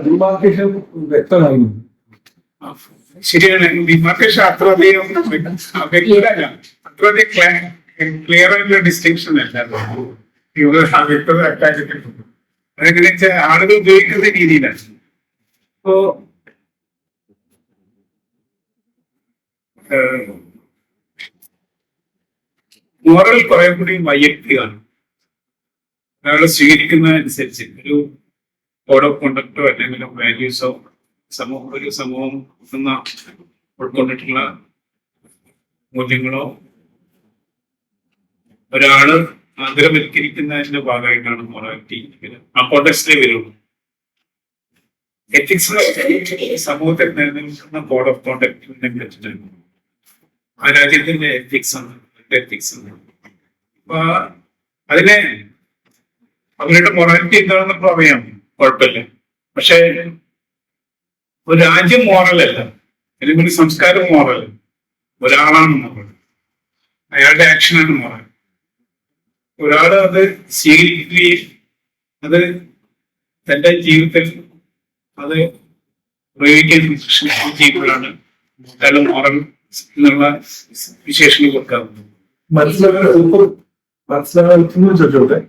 ഡിമാർക്കേഷൻ വ്യക്തമായിരുന്നു. ശരിയാണ്. ഡിമാർക്കേഷൻ അത്രയധികം ക്ലിയർ ആയിട്ടുള്ള ഡിസ്റ്റിങ്ഷൻ അല്ല. വ്യക്തത അക്കാര്യത്തിലുണ്ട്. അതെങ്ങനെ വെച്ചാൽ ആളുകൾ ഉപയോഗിക്കുന്ന രീതിയിലാണ്. ഇപ്പോ മോറൽ കുറെ കൂടി വൈയക്തികമാണ്. ഒരാൾ സ്വീകരിക്കുന്നതനുസരിച്ച് ഒരു കോഡ് ഓഫ് കോണ്ടക്റ്റോ അല്ലെങ്കിൽ വാല്യൂസോ ഒരു സമൂഹം ഉൾക്കൊണ്ടിട്ടുള്ള മൂല്യങ്ങളോ ഒരാള് ആഗ്രഹവൽക്കരിക്കുന്നതിന്റെ ഭാഗമായിട്ടാണ് മൊറാലിറ്റി. ആ കോണ്ടക്സ്റ്റിലേ വരുള്ളൂ. എത്തിക്സ് സമൂഹത്തിൽ നിലനിൽക്കുന്ന കോഡ് ഓഫ് കോണ്ടക്റ്റിനെ പറ്റിയിട്ടാണ്. ആ രാജ്യത്തിന്റെ എത്തിക്സ് ആണ്, എത്തിക്സ് ആണ്. അപ്പൊ അതിനെ അവരുടെ മൊറാലിറ്റി എന്താണെന്ന് പറയാം, കുഴപ്പമില്ല. പക്ഷെ ഒരു രാജ്യം മോറലല്ല, അല്ലെങ്കിൽ ഒരു സംസ്കാരം മോറൽ, ഒരാളാണ് മോറൽ, അയാളുടെ ആക്ഷനാണ് മോറൽ. ഒരാള് അത് സ്വീകരിക്കുകയും അത് തന്റെ ജീവിതത്തിൽ അത് പ്രയോഗിക്കാൻ ചെയ്യുമ്പോഴാണ് അയാൾ മോറൽ എന്നുള്ള വിശേഷണം കൊടുക്കാറുണ്ട്. മനസ്സിലാക്കുന്നു ചോദിച്ചോട്ടെ.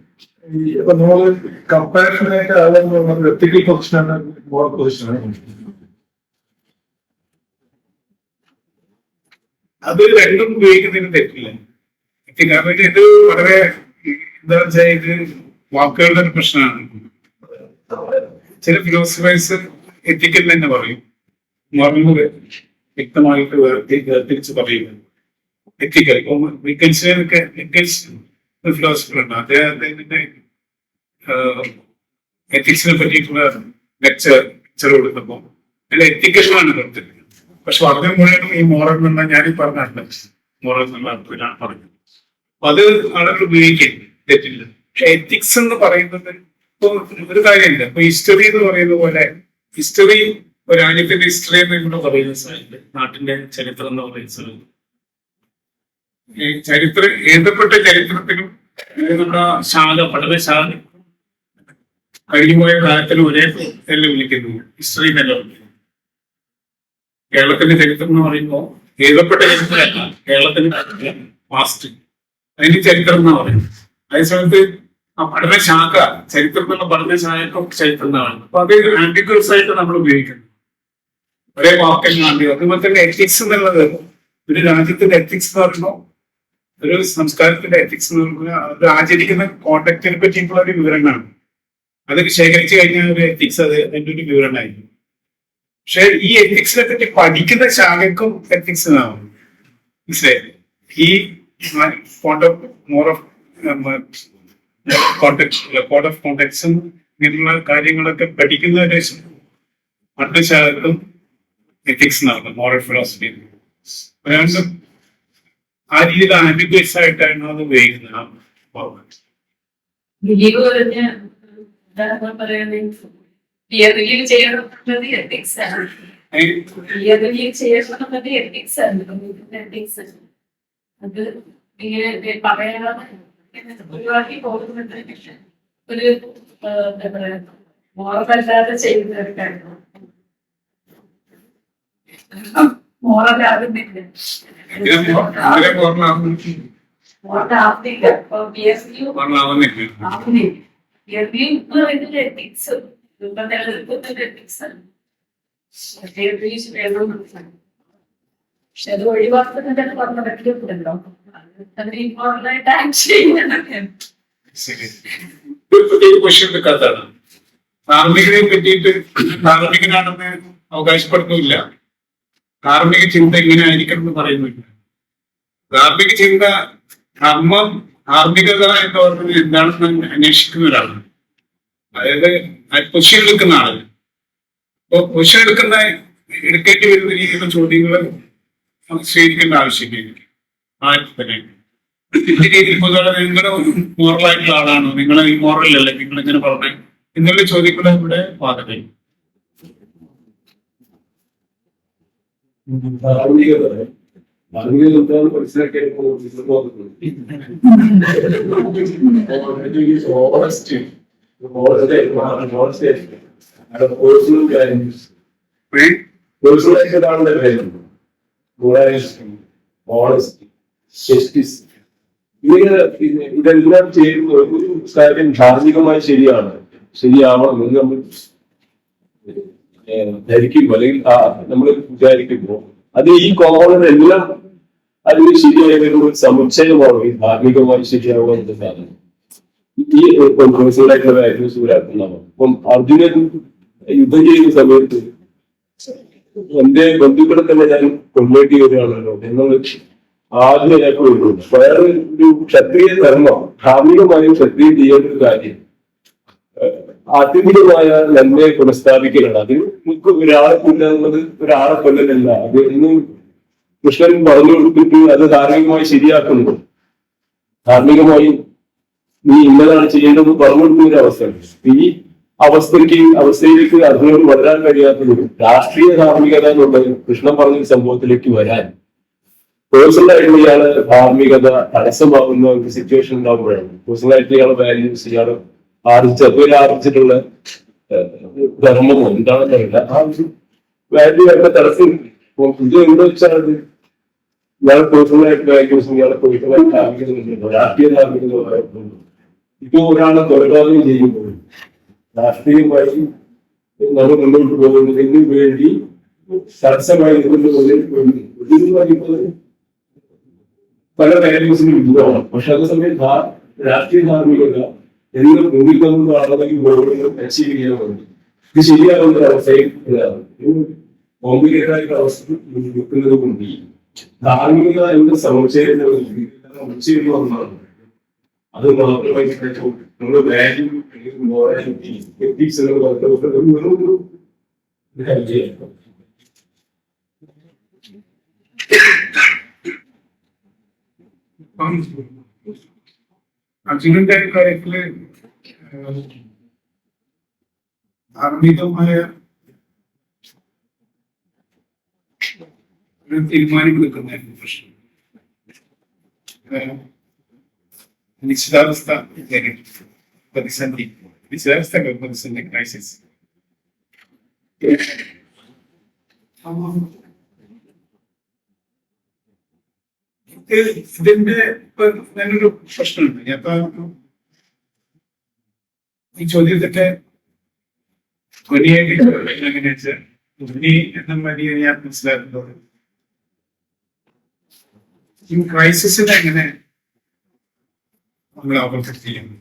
ഇപ്പൊ നമ്മള് കമ്പാഷനായിട്ട് ആളുകൾ എത്തിക്കൽ പൊസിഷനാണ്, മോറൽ പൊസിഷനാണ്. അത് രണ്ടും ഉപയോഗിക്കുന്നതിന് തെറ്റില്ല. കാരണം ഇത് വളരെ എന്താ വെച്ചാൽ ഇത് വാക്കുകളുടെ ഒരു പ്രശ്നമാണ്. ചില ഫിലോസഫേഴ്സ് എത്തിക്കൽ തന്നെ പറയും, മോറൽ വ്യക്തമായിട്ട് വേർതിരിച്ച് പറയുന്നത് എത്തിക്കൽ. ഇപ്പൊ വിക്കൻസിനൊക്കെ ഒരു ഫിലോസഫർ ഉണ്ട്, അദ്ദേഹത്തിന്റെ എത്തിക്സിനെ പറ്റിയിട്ടുള്ള ലെക്ചർ കൊടുത്തപ്പോ അതിന്റെ എത്തിക്കലാണ് കൊടുത്തത്. പക്ഷെ വളരെ മുഴുവനും ഈ മോറൽ എന്നുള്ള ഞാനീ പറഞ്ഞിട്ടുണ്ട്, മോറൽ എന്നുള്ള അർത്ഥത്തിലാണ് പറഞ്ഞത്. അപ്പൊ അത് ആളുകൾ ഉപയോഗിക്കും, തെറ്റില്ല. പക്ഷെ എത്തിക്സ് എന്ന് പറയുന്നത് ഇപ്പൊ ഒരു കാര്യമില്ല. ഇപ്പൊ ഹിസ്റ്ററി എന്ന് പറയുന്ന പോലെ, ഹിസ്റ്ററി ഒരു രാജ്യത്തിന്റെ ഹിസ്റ്ററി എന്ന് പറയുന്ന സ്ഥലത്ത്, നാട്ടിന്റെ ചരിത്രം എന്ന് പറയുന്ന സ്ഥലത്ത്, ഈ ചരിത്രം എഴുതപ്പെട്ട ചരിത്രത്തിലും നമ്മുടെ ശാഖ പഠനശാല കഴിഞ്ഞുപോയ കാലത്തിൽ ഒരേ എല്ലാം വിളിക്കുന്നു, ഹിസ്റ്ററി എന്നല്ല വിളിക്കുന്നു. കേരളത്തിന്റെ ചരിത്രം എന്ന് പറയുമ്പോൾ എഴുതപ്പെട്ട ചരിത്രമല്ല, കേരളത്തിന്റെ പാസ്റ്റ്, അതിന്റെ ചരിത്രം എന്നാ പറയുന്നത്. അതേസമയത്ത് ആ പഠനശാഖ, ചരിത്രം എന്നുള്ള പഠനശാഖക്കും ചരിത്രം എന്നാണ്. അപ്പൊ അത് ആന്റിക്വൽസ് ആയിട്ട് നമ്മൾ ഉപയോഗിക്കുന്നു, ഒരേ വാക്കല്ലാണ്ട്. അതുപോലെ തന്നെ എത്തിക്സ് എന്നുള്ളത് ഒരു രാജ്യത്തിന്റെ എത്തിക്സ് എന്ന് പറയുമ്പോൾ, ഒരു സംസ്കാരത്തിന്റെ എത്തിക്സ് എന്ന് പറയുമ്പോൾ അത് ആചരിക്കുന്ന കോണ്ടക്റ്റിനെ പറ്റിയിട്ടുള്ള ഒരു വിവരങ്ങളാണ്. അത് ശേഖരിച്ചു കഴിഞ്ഞാൽ ഒരു എത്തിക്സ്, അത് അതിൻ്റെ ഒരു വിവരണമായിരിക്കും. പക്ഷെ ഈ എത്തിക്സിനെ പറ്റി പഠിക്കുന്ന ശാഖക്കും എത്തിക്സ് എന്നാവും. മനസ്സിലായി? ഈ കോഡ് ഓഫ് കോണ്ടക്ട്സും ഇങ്ങനെയുള്ള കാര്യങ്ങളൊക്കെ പഠിക്കുന്ന ഒരു പഠനശാഖക്കും എത്തിക്സ് എന്നാണ്, മോറൽ ഫിലോസഫി. ആ രീതിയിൽ ആംബിഗ്വസ് ആയിട്ടാണ് അത് ഉപയോഗിക്കുന്നത്. ദിലീപ് പറഞ്ഞ എന്താ പറയുന്നത്, റിയൽ ചെയ്യണമെന്നത് എത്തിക്സ് ആണ്. റിയൽ ചെയ്യണമെന്നത് എത്തിക്സ് ആണ്. എത്തിക്സ് അത് ഇങ്ങനെ പറയാതെ ഒഴിവാക്കി പോകുന്നത് ഒരു എന്താ പറയാ മോറലല്ലാതെ ചെയ്യുന്ന ഒരു കാര്യമാണ്. മോറലാകുന്നില്ല. മോറലാവുന്നില്ല. ഇപ്പൊ BSU ആവുന്നില്ല. BSU എന്ന് പറയുന്നത് എത്തിക്സ് നിലനിൽക്കുന്ന എത്തിക്സ് ആണ്. പക്ഷെ അത് ഒഴിവാക്കുന്നുണ്ടെന്ന് പറഞ്ഞ പറ്റില്ലല്ലോ. അത് ഇമ്പോർട്ടൻ്റ് ആക്ട് ചെയ്യുന്നതൊക്കെ പ്രത്യേക ക്വസ്റ്റ്യൻ എടുക്കാത്തതാണ്. ധാർമ്മികതയെ പറ്റിയിട്ട് ധാർമ്മികനാണെന്ന് അവകാശപ്പെടുന്നില്ല, ധാർമ്മിക ചിന്ത എങ്ങനെ ആയിരിക്കണം എന്ന് പറയുന്നില്ല. ധാർമ്മിക ചിന്ത, ധർമ്മം, ധാർമ്മികത എന്ന് പറയുന്നത് എന്താണെന്ന് അന്വേഷിക്കുന്ന ഒരാളാണ്. അതായത് പൊസിഷൻ എടുക്കുന്ന ആള്. അപ്പൊ പൊസിഷൻ എടുക്കേണ്ടി വരുന്ന രീതിയിലുള്ള ചോദ്യങ്ങൾ സ്വീകരിക്കേണ്ട ആവശ്യമില്ല. ആർക്കും തന്നെ രീതിയിൽ നിങ്ങൾ മോറലായിട്ടുള്ള ആളാണോ, നിങ്ങൾ ഈ മോറലല്ലേ, നിങ്ങൾ ഇങ്ങനെ പറഞ്ഞേ എന്നുള്ള ചോദ്യങ്ങൾ ഇവിടെ പാകത്തെ ഇതെല്ലാം ചെയ്യുന്ന ഒരു കാര്യം ധാർമ്മികമായി ശരിയാവണം എന്ന് നമ്മൾ ധരിക്കുമ്പോൾ അല്ലെങ്കിൽ നമ്മൾ വിചാരിക്കുമ്പോൾ അത് ഈ കോമ്പോണന്റ് എല്ലാം അതിന് ശരിയായ ഒരു സമുച്ചയമാണ് ഈ ധാർമ്മികമായി ശരിയാവുക എന്ന സാധനം. ഈ പേഴ്സണലായിട്ടുള്ള വാല്യൂസ് ഇവരാക്കുന്നതാണ്. അപ്പം അർജുനൻ യുദ്ധം ചെയ്യുന്ന സമയത്ത് എന്റെ ബന്ധുക്കളെ തന്നെ ഞാൻ കൊല്ലേണ്ടി വരികയാണല്ലോ എന്നുള്ള ആദ്യം അയാൾക്ക് വരുന്നുണ്ട്. വേറെ ഒരു ക്ഷത്രിയ ധർമ്മം, ധാർമ്മികമായും ക്ഷത്രിയം ചെയ്യേണ്ട ഒരു കാര്യം ആത്യന്തികമായ നന്മയെ പുനഃസ്ഥാപിക്കലാണ്. അത് നമുക്ക് ഒരാളെ കൊല്ലുന്നത് ഒരാളെ കൊല്ലലല്ല. അത് ഇന്നും കൃഷ്ണൻ പറഞ്ഞു കൊടുത്തിട്ട് അത് ധാർമ്മികമായി ശരിയാക്കുന്നു. ധാർമ്മികമായി നീ ഇന്നതാണ് ചെയ്യേണ്ടതെന്ന് പറഞ്ഞു കൊടുക്കുന്ന ഒരു അവസ്ഥയാണ്. ഈ അവസ്ഥയിലേക്ക് അർജുനോട് വളരാൻ കഴിയാത്തത് രാഷ്ട്രീയ ധാർമ്മികത എന്നുള്ള കൃഷ്ണൻ പറഞ്ഞ സംഭവത്തിലേക്ക് വരാൻ പേഴ്സണലായിട്ട് ഇയാള് ധാർമ്മികത തടസ്സമാകുന്ന ഒരു സിറ്റുവേഷൻ ഉണ്ടാകുമ്പോഴാണ് പേഴ്സണലായിട്ട് ഇയാളെ വാല്യൂസ് ഇയാള് ആർജിച്ചിട്ടുള്ള ധർമ്മമോ എന്താണെന്ന് അറിയില്ല, ആ ഒരു വാല്യൂ ഒക്കെ തടസ്സം. ഇത് എന്താ വെച്ചാൽ ഇയാളെ പേഴ്സണലായിട്ട് വാല്യൂസും ഇയാളെ പേഴ്സണലായിട്ട് ധാർമ്മികത രാഷ്ട്രീയ ധാർമ്മികത. ഇപ്പൊ ഒരാളെ കൊലപാതകം ചെയ്യുമ്പോൾ രാഷ്ട്രീയമായി നമ്മൾ മുന്നോട്ട് പോകുന്നതിന് വേണ്ടി തടസ്സമായി പല വാല്യൂസിനും വിരുദ്ധമാണ്. പക്ഷെ അതേസമയം രാഷ്ട്രീയ ധാർമ്മികത എന്നും മുന്നിൽ ആളുകൾ അച്ചീവ് ചെയ്യാൻ ഇത് ശരിയാകുന്ന ഒരു അവസ്ഥയും കോംപ്ലിക്കേറ്റഡ് അവസ്ഥ നിൽക്കുന്നത് കൊണ്ട് ധാർമ്മികത എന്ന സമുച്ചയം ഒന്നാണ്. അത് മാത്രമായി നമ്മുടെ വാല്യൂ എത്തിക്സ് അർജുനന്റെ കാര്യത്തില് ധാർമ്മികമായ ഒരു തീരുമാനം എടുക്കുന്നതായിരുന്നു പ്രശ്നം. നിശ്ചിതാവസ്ഥ പ്രതിസന്ധി ക്രൈസിസ്. ഇതിന്റെ ഇപ്പൊ ഞാനൊരു പ്രശ്നമുണ്ട്. ഞാൻ ഈ ചോദ്യത്തിന്റെ ധ്വനിയായിട്ട് എങ്ങനെ വെച്ചാൽ ധ്വനി എന്ന മതിയെ ഞാൻ മനസ്സിലാക്കുന്നത് ഈ ക്രൈസിസിനെ എങ്ങനെ നമ്മൾ ഓവർകം ചെയ്യുന്നു,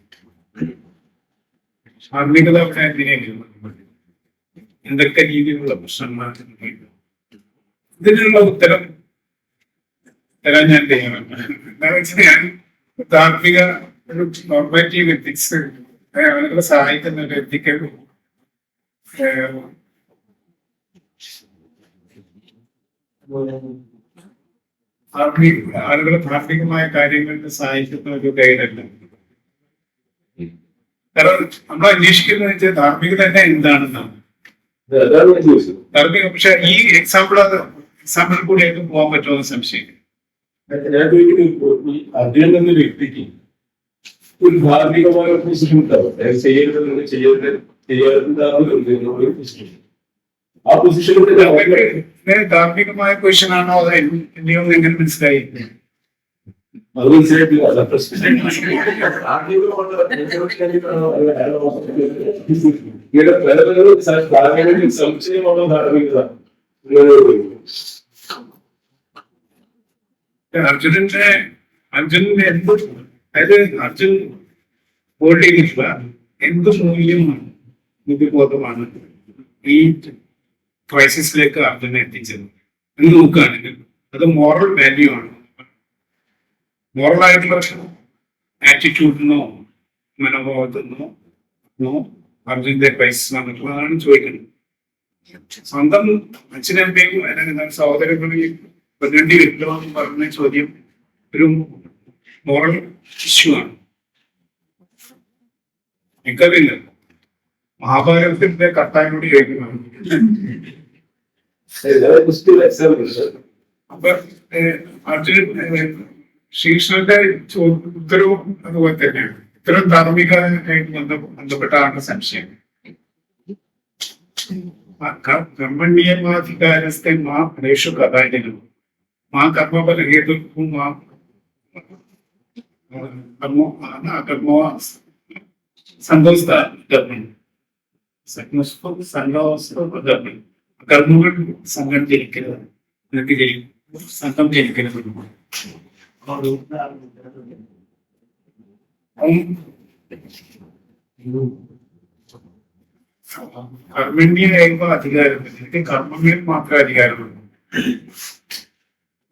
ധാർമ്മികത അവിടെ എങ്ങനെയാണ്, എന്തൊക്കെ രീതിയിലുള്ള പ്രശ്നങ്ങളാണ് ഇതിനുള്ള ഉത്തരം തരാൻ ഞാൻ തയ്യാറാണ്. എന്താണെന്ന് വെച്ചാൽ ഞാൻ ധാർമ്മിക ഒരു നോർമാറ്റീവ് എത്തിക്സ് ആളുകളെ സഹായിക്കുന്ന ഒരു എത്തിക്കൽ ആളുകളെ ധാർമ്മികമായ കാര്യങ്ങളിൽ സഹായിക്കുന്ന ഒരു ഗൈഡല്ല. കാരണം നമ്മൾ അന്വേഷിക്കുന്നത് വെച്ചാൽ ധാർമ്മികത തന്നെ എന്താണെന്നാണ്. അതാണ് ഞാൻ ചോദിച്ചത്. ധാർമ്മിക പക്ഷെ ഈ എക്സാമ്പിൾ കൂടി ആയിട്ട് പോകാൻ പറ്റുമെന്ന് സംശയം. ഞാൻ ചോദിക്കുന്നത് ഈ അർജുനൻ എന്ന വ്യക്തിക്ക് ഒരു ധാർമ്മികമായ ഒരു പൊസിഷൻ ഉണ്ടാവും. അതായത് ചെയ്യരുത് ചെയ്യാറുണ്ടാകുന്ന ആ പൊസിഷനിൽ ധാർമ്മികമായ ക്വസ്റ്റ്യൻ ആണോ അതോ എന്നെയോ എങ്ങനെ മനസ്സിലായി? അത് മനസ്സിലായിട്ടില്ല. സംശയമുള്ള ധാർമ്മികത അർജുനന്റെ എന്ത്, അതായത് അർജുൻ ഹോൾഡ് ചെയ്തിട്ടുള്ള എന്ത് മൂല്യമാണ്, ബുദ്ധിബോധമാണ് ഈ ക്രൈസിസിലേക്ക് അർജുനെ എത്തിച്ചത് എന്ന് നോക്കുകയാണെങ്കിൽ അത് മോറൽ വാല്യൂ ആണ്. മോറൽ ആയിട്ടുള്ള ആറ്റിറ്റ്യൂഡിനോ മനോഭാവത്തിനോ അർജുന്റെ ക്രൈസിസ് വന്നിട്ടുള്ളതാണ് ചോദിക്കുന്നത്. സ്വന്തം അച്ഛനമ്മയും അല്ലെങ്കിൽ സഹോദരങ്ങളെയും കൊല്ലേണ്ടി വരില്ലോ എന്ന് പറഞ്ഞ ചോദ്യം ഒരു മോറൽ ഇഷ്യൂ ആണ്. എനിക്കറിയില്ല, മഹാഭാരതത്തിന്റെ കർത്താവിനോട് ചോദിക്കുന്നതാണ്. അപ്പൊ അർജുൻ ശ്രീകൃഷ്ണന്റെ ഉത്തരവും അതുപോലെ തന്നെയാണ്. ഇത്തരം ധാർമ്മികമായിട്ട് ബന്ധപ്പെട്ടാണ് സംശയം. കർമ്മണ്യമാധികാരസ്ഥ മാ ഫലേഷു കഥാചനം മാ കർമ്മഫലഹേതുക്കും മാ കർമ്മോ സന്തോഷ കർമ്മങ്ങൾ സംഘം ജനിക്കരുത്, നിനക്ക് സംഘം ജനിക്കരുത്. കർമ്മണ്യാകുമ്പോ അധികാരം, എനിക്ക് കർമ്മങ്ങളിൽ മാത്രമേ അധികാരമുള്ളൂ.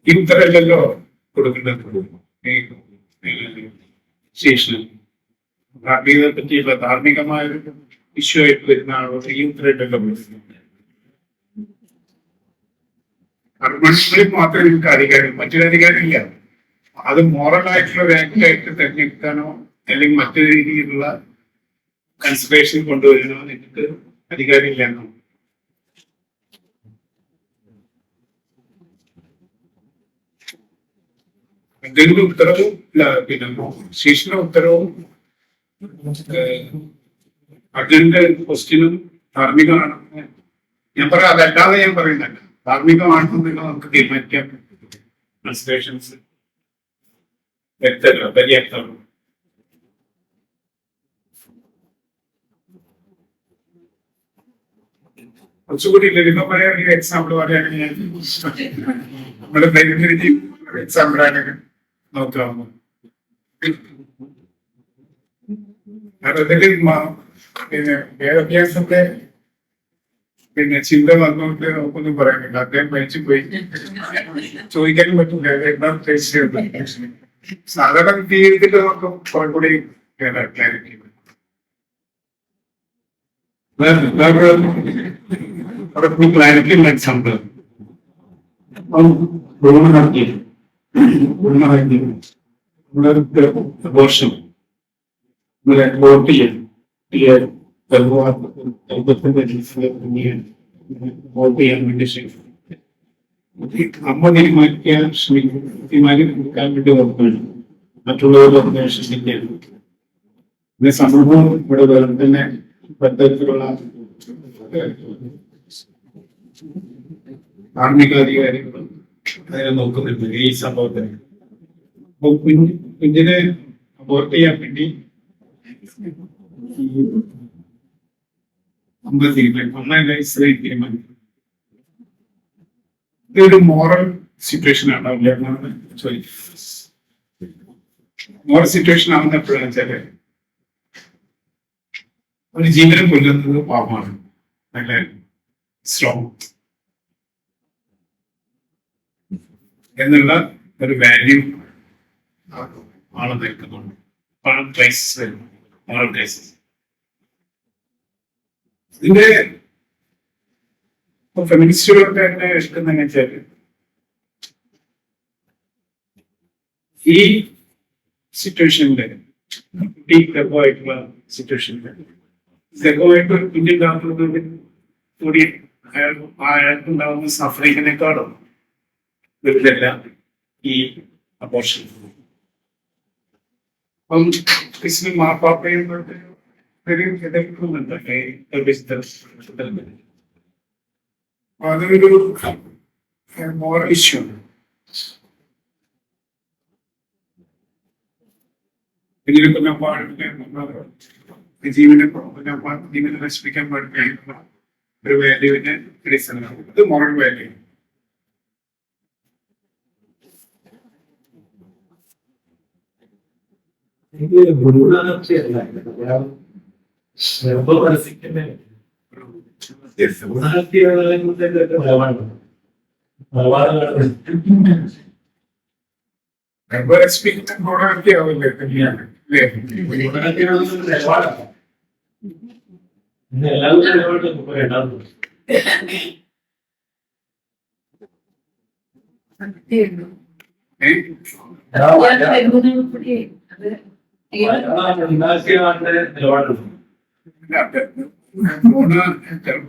ഈ ഉത്തരമല്ലല്ലോ കൊടുക്കേണ്ടത് ശേഷം. ധാർമ്മികതയെ പറ്റിയുള്ള ധാർമ്മികമായ ഒരു ഇഷ്യൂ ആയിട്ട് വരുന്ന ആളോട് ഈ ഉത്തരമല്ലല്ലോ കൊടുക്കുന്നത്. കർമ്മങ്ങളിൽ മാത്രമേ എനിക്ക് അധികാരം, മറ്റൊരു അധികാരമില്ല. അത് മോറലായിട്ടുള്ള ഒരു ആക്ടായിട്ട് തെരഞ്ഞെടുക്കാനോ അല്ലെങ്കിൽ മറ്റൊരു രീതിയിലുള്ള കൺസിഡറേഷൻ കൊണ്ടുവരണോ എനിക്ക് അധികാരമില്ല എന്നോ. എന്തെങ്കിലും ഉത്തരവും പിന്നെ ശേഷിയുടെ ഉത്തരവും അർജുനന്റെ ക്വസ്റ്റ്യനും ധാർമ്മികമാണെന്ന് ഞാൻ പറയാം. അതല്ലാതെ ഞാൻ പറയുന്നല്ല, ധാർമ്മികമാണെന്ന് നമുക്ക് തീരുമാനിക്കാൻ കൺസിഡറേഷൻസ് വ്യക്തമല്ല, പര്യാപ്തമാണ്. കുറച്ചുകൂടി ലളിതമായ ഒരു എക്സാമ്പിൾ പറയുകയാണെങ്കിൽ നമ്മുടെ ദൈനംദിന ജീവിതം എക്സാമ്പിളാണ് നോക്കാവുന്നത്. അതില് പിന്നെ വേദാഭ്യാസത്തെ പിന്നെ ചിന്ത വന്നുകൊണ്ട് നമുക്കൊന്നും പറയാനില്ല. അദ്ദേഹം മരിച്ചു പോയി, ചോദിക്കാനും പറ്റില്ല എന്താ ഉദ്ദേശിച്ചത്. സാധാരണ ജീവിതത്തിൽ നമുക്ക് കുറെ കൂടി ക്ലാരിറ്റി. ക്ലാരിറ്റി ഉള്ള എക്സാമ്പിൾ വർഷം വോട്ട് ചെയ്യാൻ വോട്ട് ചെയ്യാൻ വേണ്ടി ശ്രമിക്കും. അമ്മ തീരുമാനിക്കാൻ ശ്രമിക്കും, തീരുമാനിക്കാൻ വേണ്ടി നോക്കുകയാണ്. മറ്റുള്ളവരുടെ ശ്രമിക്കുകയാണ്. പിന്നെ സമൂഹവും ഇവിടെ വേറെ തന്നെ പലതരത്തിലുള്ള ധാർമ്മികാധികാരികളും അതിനെ നോക്കുന്നുണ്ട് ഈ സംഭവത്തിന്. അപ്പൊ കുഞ്ഞിനെ അബോർട്ട് ചെയ്യാൻ വേണ്ടി തീരുമാനിക്കും. ഇതൊരു മോറൽ സിറ്റുവേഷൻ ആണല്ലേ എന്നാണ് ചോദിക്കുന്നത്. മോറൽ സിറ്റുവേഷൻ ആവുന്ന എപ്പോഴാണെന്ന് വെച്ചാല് ഒരു ജീവനെ കൊല്ലുന്നത് പാപമാണ്, നല്ല സ്ട്രോങ് എന്നുള്ള ഒരു വാല്യൂ ആള് നിൽക്കുന്നുണ്ട്. പണം ക്രൈസിസ് വരുന്നു, മോറൽ ക്രൈസിസ്. ഇതിന്റെ ഫെമിനിസ്റ്റുകളൊക്കെ എന്നെ എടുക്കുന്നതെന്ന് വെച്ചാല് ഈ സിറ്റുവേഷനില് കുട്ടി ഗർഭമായിട്ടുള്ള സിറ്റുവേഷനില് ഗർഭമായിട്ട് കുഞ്ഞ് ഉണ്ടാകുന്നത് കൂടി അയാൾക്കുണ്ടാകുന്ന സഫറിങ്ങിനേക്കാളും വലുതല്ല ഈ അബോർഷൻ. അപ്പം ക്രിസ്ത്യൻ മാർപ്പാപ്പയും ഒരു എതിർക്കുന്നുണ്ട് അതൊരു മോറൽ ഇഷ്യൂ ആണ്. ഇതിനെ പാടില്ല, ജീവനെ നശിപ്പിക്കാൻ പാടില്ല ഒരു വാല്യൂവിന് അടിസ്ഥാനമാണ്. ഇത് മോറൽ വാല്യൂ.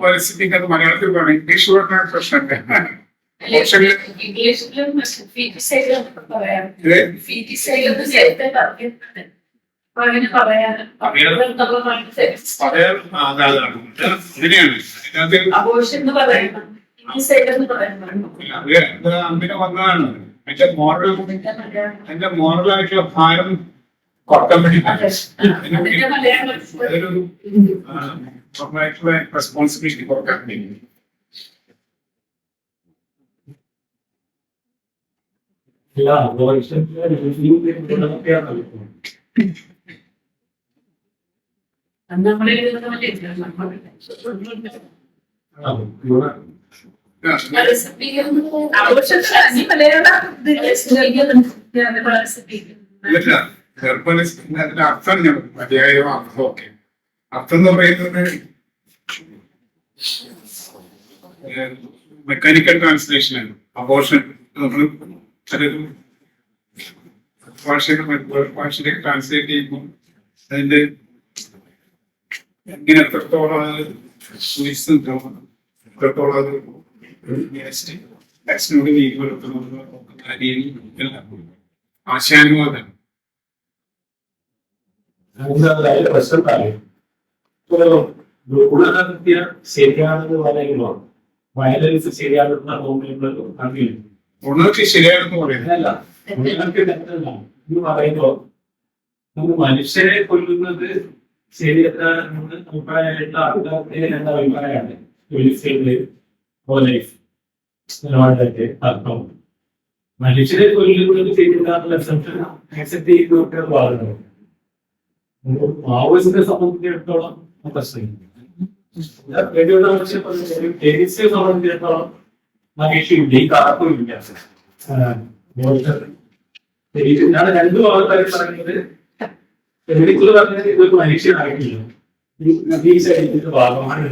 പരിസ്ഥിതിക്ക് അത് മലയാളത്തിൽ പറയണം, ഇംഗ്ലീഷ് പറഞ്ഞ പ്രശ്നമില്ല. ഇംഗ്ലീഷിലും പറയാം, അങ്ങനെ പറയാനും എന്ന് പറയണം, എന്ന് പറയണം. അങ്ങനെ വന്നതാണ്. എന്റെ മോറലായിട്ടുള്ള ഭാരം കുറക്കാൻ വേണ്ടി അതൊരു റെസ്പോൺസിബിലിറ്റി കുറക്കാൻ വേണ്ടി. അതിന്റെ അർത്ഥം ഞാൻ മതിയായ അർത്ഥമൊക്കെ അർത്ഥം എന്ന് പറയുന്നത് മെക്കാനിക്കൽ ട്രാൻസ്ലേഷനാണ്. അബോർഷൻ നമ്മൾ അതൊരു ഭാഷയിലേക്ക് ട്രാൻസ്ലേറ്റ് ചെയ്യുമ്പോൾ അതിന്റെ എങ്ങനെ എത്രത്തോളം അത് എത്രത്തോളം അത് ടെക്സ്റ്റിനോട് ആശയാനുവാദം. ഗുണഹത്യ ശരിയാണെന്ന് പറയുമ്പോൾ വയലൻസ് ശരിയാണെന്ന് ഗുണഹത്യ ശരിയാണെന്ന് പറയുന്നത് എന്ന് പറയുമ്പോ നമുക്ക് മനുഷ്യരെ കൊല്ലുന്നത് ശരിയെന്ന് അഭിപ്രായമായിട്ടുള്ള ആൾക്കാർക്ക് എന്ന അഭിപ്രായമാണ് അർത്ഥം. മനുഷ്യരെ കൊല്ലുന്നത് ശരിയെന്നുള്ള ആക്സെപ്റ്റ് ചെയ്ത് വാദങ്ങൾ മാവോയിസ്റ്റിനെ സംബന്ധിച്ചിടത്തോളം പ്രശ്നമില്ല. സംബന്ധിച്ചിടത്തോളം മനുഷ്യയില്ല, ഈ കാർപ്പില്ല. ഞാൻ രണ്ടു ആൾക്കാരും പറയുന്നത് ഫെമിനിസ്റ്റുകൾ പറഞ്ഞത് ഇതൊരു മനുഷ്യനായിട്ടില്ല, ഈ ശരീരത്തിന്റെ ഭാഗമാണ്.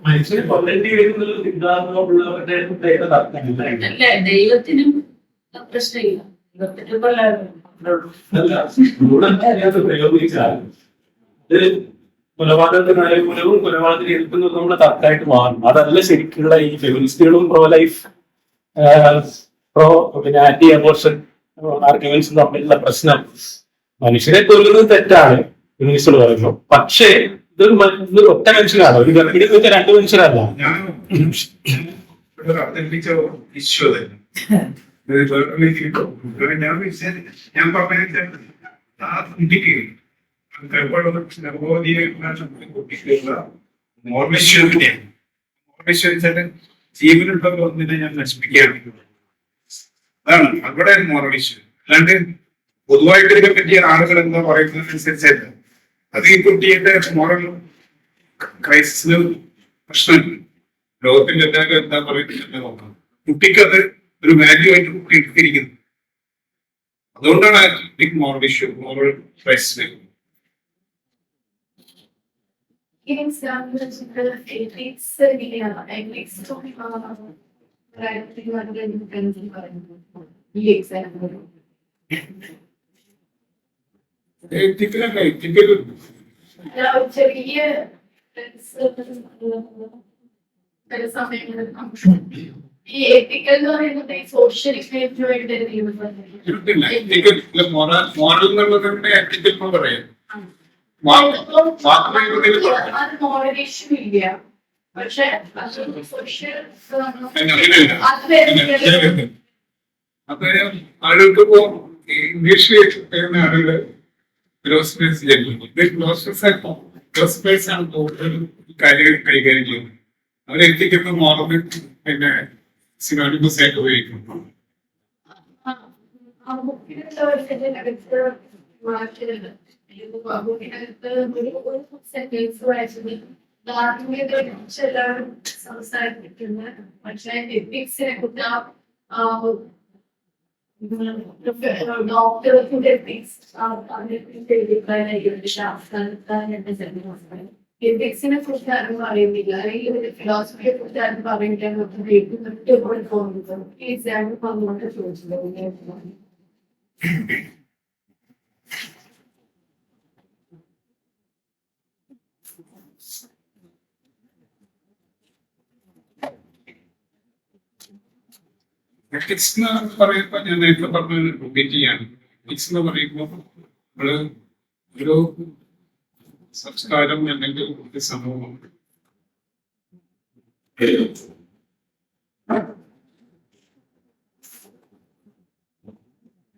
മനുഷ്യനെ കൊല്ലേണ്ടി വരുന്നുള്ള സിദ്ധാന്തമുള്ളവരുടെ അല്ലേ, ദൈവത്തിനും പ്രശ്നമില്ല, ദൈവത്തിനും പ്രയോഗിച്ചാൽ ഇത് കൊലപാതകത്തിനായ മൂലവും കൊലപാതകത്തിന് എതിർക്കുന്നത് നമ്മുടെ തർക്കമായിട്ട് മാറും. അതല്ല ശരിക്കുള്ള ഈ ഫെമിനിസ്റ്റുകളും പ്രോ ലൈഫ് പിന്നെ ആന്റി അബോർഷൻ ആർഗ്യുമെന്റ്സും തമ്മിലുള്ള പ്രശ്നം. മനുഷ്യരെ കൊല്ലുന്നത് തെറ്റാണ് ഫെമിനിസ്റ്റുകൾ പറയുമ്പോൾ, പക്ഷേ ഇതൊരു ഒറ്റ മനുഷ്യനാണ്, ഒരു ഗർഭിണി വെച്ച രണ്ട് മനുഷ്യരല്ല. ഞാൻ പറഞ്ഞ ജീവനുള്ളത് ഒന്നിനെ ഞാൻ നശിപ്പിക്കുകയാണ്. അതാണ് അവിടെ മോറൽ ഇഷ്യൂ. അല്ലാണ്ട് പൊതുവായിട്ട് ഇതിനെ പറ്റിയ ആളുകൾ എന്താ പറയുന്നതിനനുസരിച്ചല്ല. അത് ഈ കുട്ടിയുടെ മോറൽ ക്രൈസിസിന് പ്രശ്നമില്ല. ലോകത്തിന്റെ എല്ലാവരും എന്താ പറയുന്നത് നോക്കാം. കുട്ടിക്ക് അത് ഒരു വാല്യൂ ആയിട്ട് കുട്ടി എടുത്തിരിക്കുന്നത്. അതുകൊണ്ടാണ് ആ കുട്ടിക്ക് മോറൽ ഇഷ്യൂ, മോറൽ ക്രൈസിസ്. ഈ എക്സാമ്പിൾ എത്തിക്കലല്ല, എത്തിക്കൽ ചെറിയ ചില സമയങ്ങളിൽ ഈ എത്തിക്കൽ എന്ന് പറയുന്നത് ഈ സോഷ്യൽ ഇക്വേറ്റുമായിട്ട് ഇരുട്ടില്ല. എത്തിക്കൽ മോറൽ എന്നുള്ളതിന്റെ എത്തിക്കൽ എന്ന് പറയാം. അത് മോഡറേഷൻ ഇല്ല, പക്ഷെ സോഷ്യൽ അത് ആളുകൾക്ക് ഇപ്പോ ഇംഗ്ലീഷിൽ പറയുന്ന ആളുകള് ഫിലോസഫേഴ്സ് ആണ് കൂടുതൽ കാര്യങ്ങൾ കൈകാര്യം ചെയ്യുന്നത്. അവരെത്തിക്കുന്ന മോറൽ പിന്നെ സിനോണിമസ് ആയിട്ട് ഉപയോഗിക്കുന്നു. സംസാരിക്കുന്നത്, പക്ഷെ എത്തിക്സിനെ കുറിച്ച് ഡോക്ടേഴ്സിന്റെ എത്തിക്സ് എത്തിക്സിനെ കുറിച്ച് ആരും പറയുന്നില്ല, അല്ലെങ്കിൽ ഫിലോസഫിയെ കുറിച്ച് ആരും പറയുന്നില്ല. എക്സാമ്പിൾ പറഞ്ഞുകൊണ്ട് ചോദിച്ചിട്ടുണ്ടായിരുന്നു. എത്തിക്സ് എന്ന് പറയുമ്പോൾ ഞാൻ നേരത്തെ പറഞ്ഞ റിപ്പീറ്റ് ചെയ്യാണ്. എത്തിക്സ് എന്ന് പറയുമ്പോൾ നമ്മള് ഒരു സംസ്കാരം അല്ലെങ്കിൽ ഒരു സമൂഹം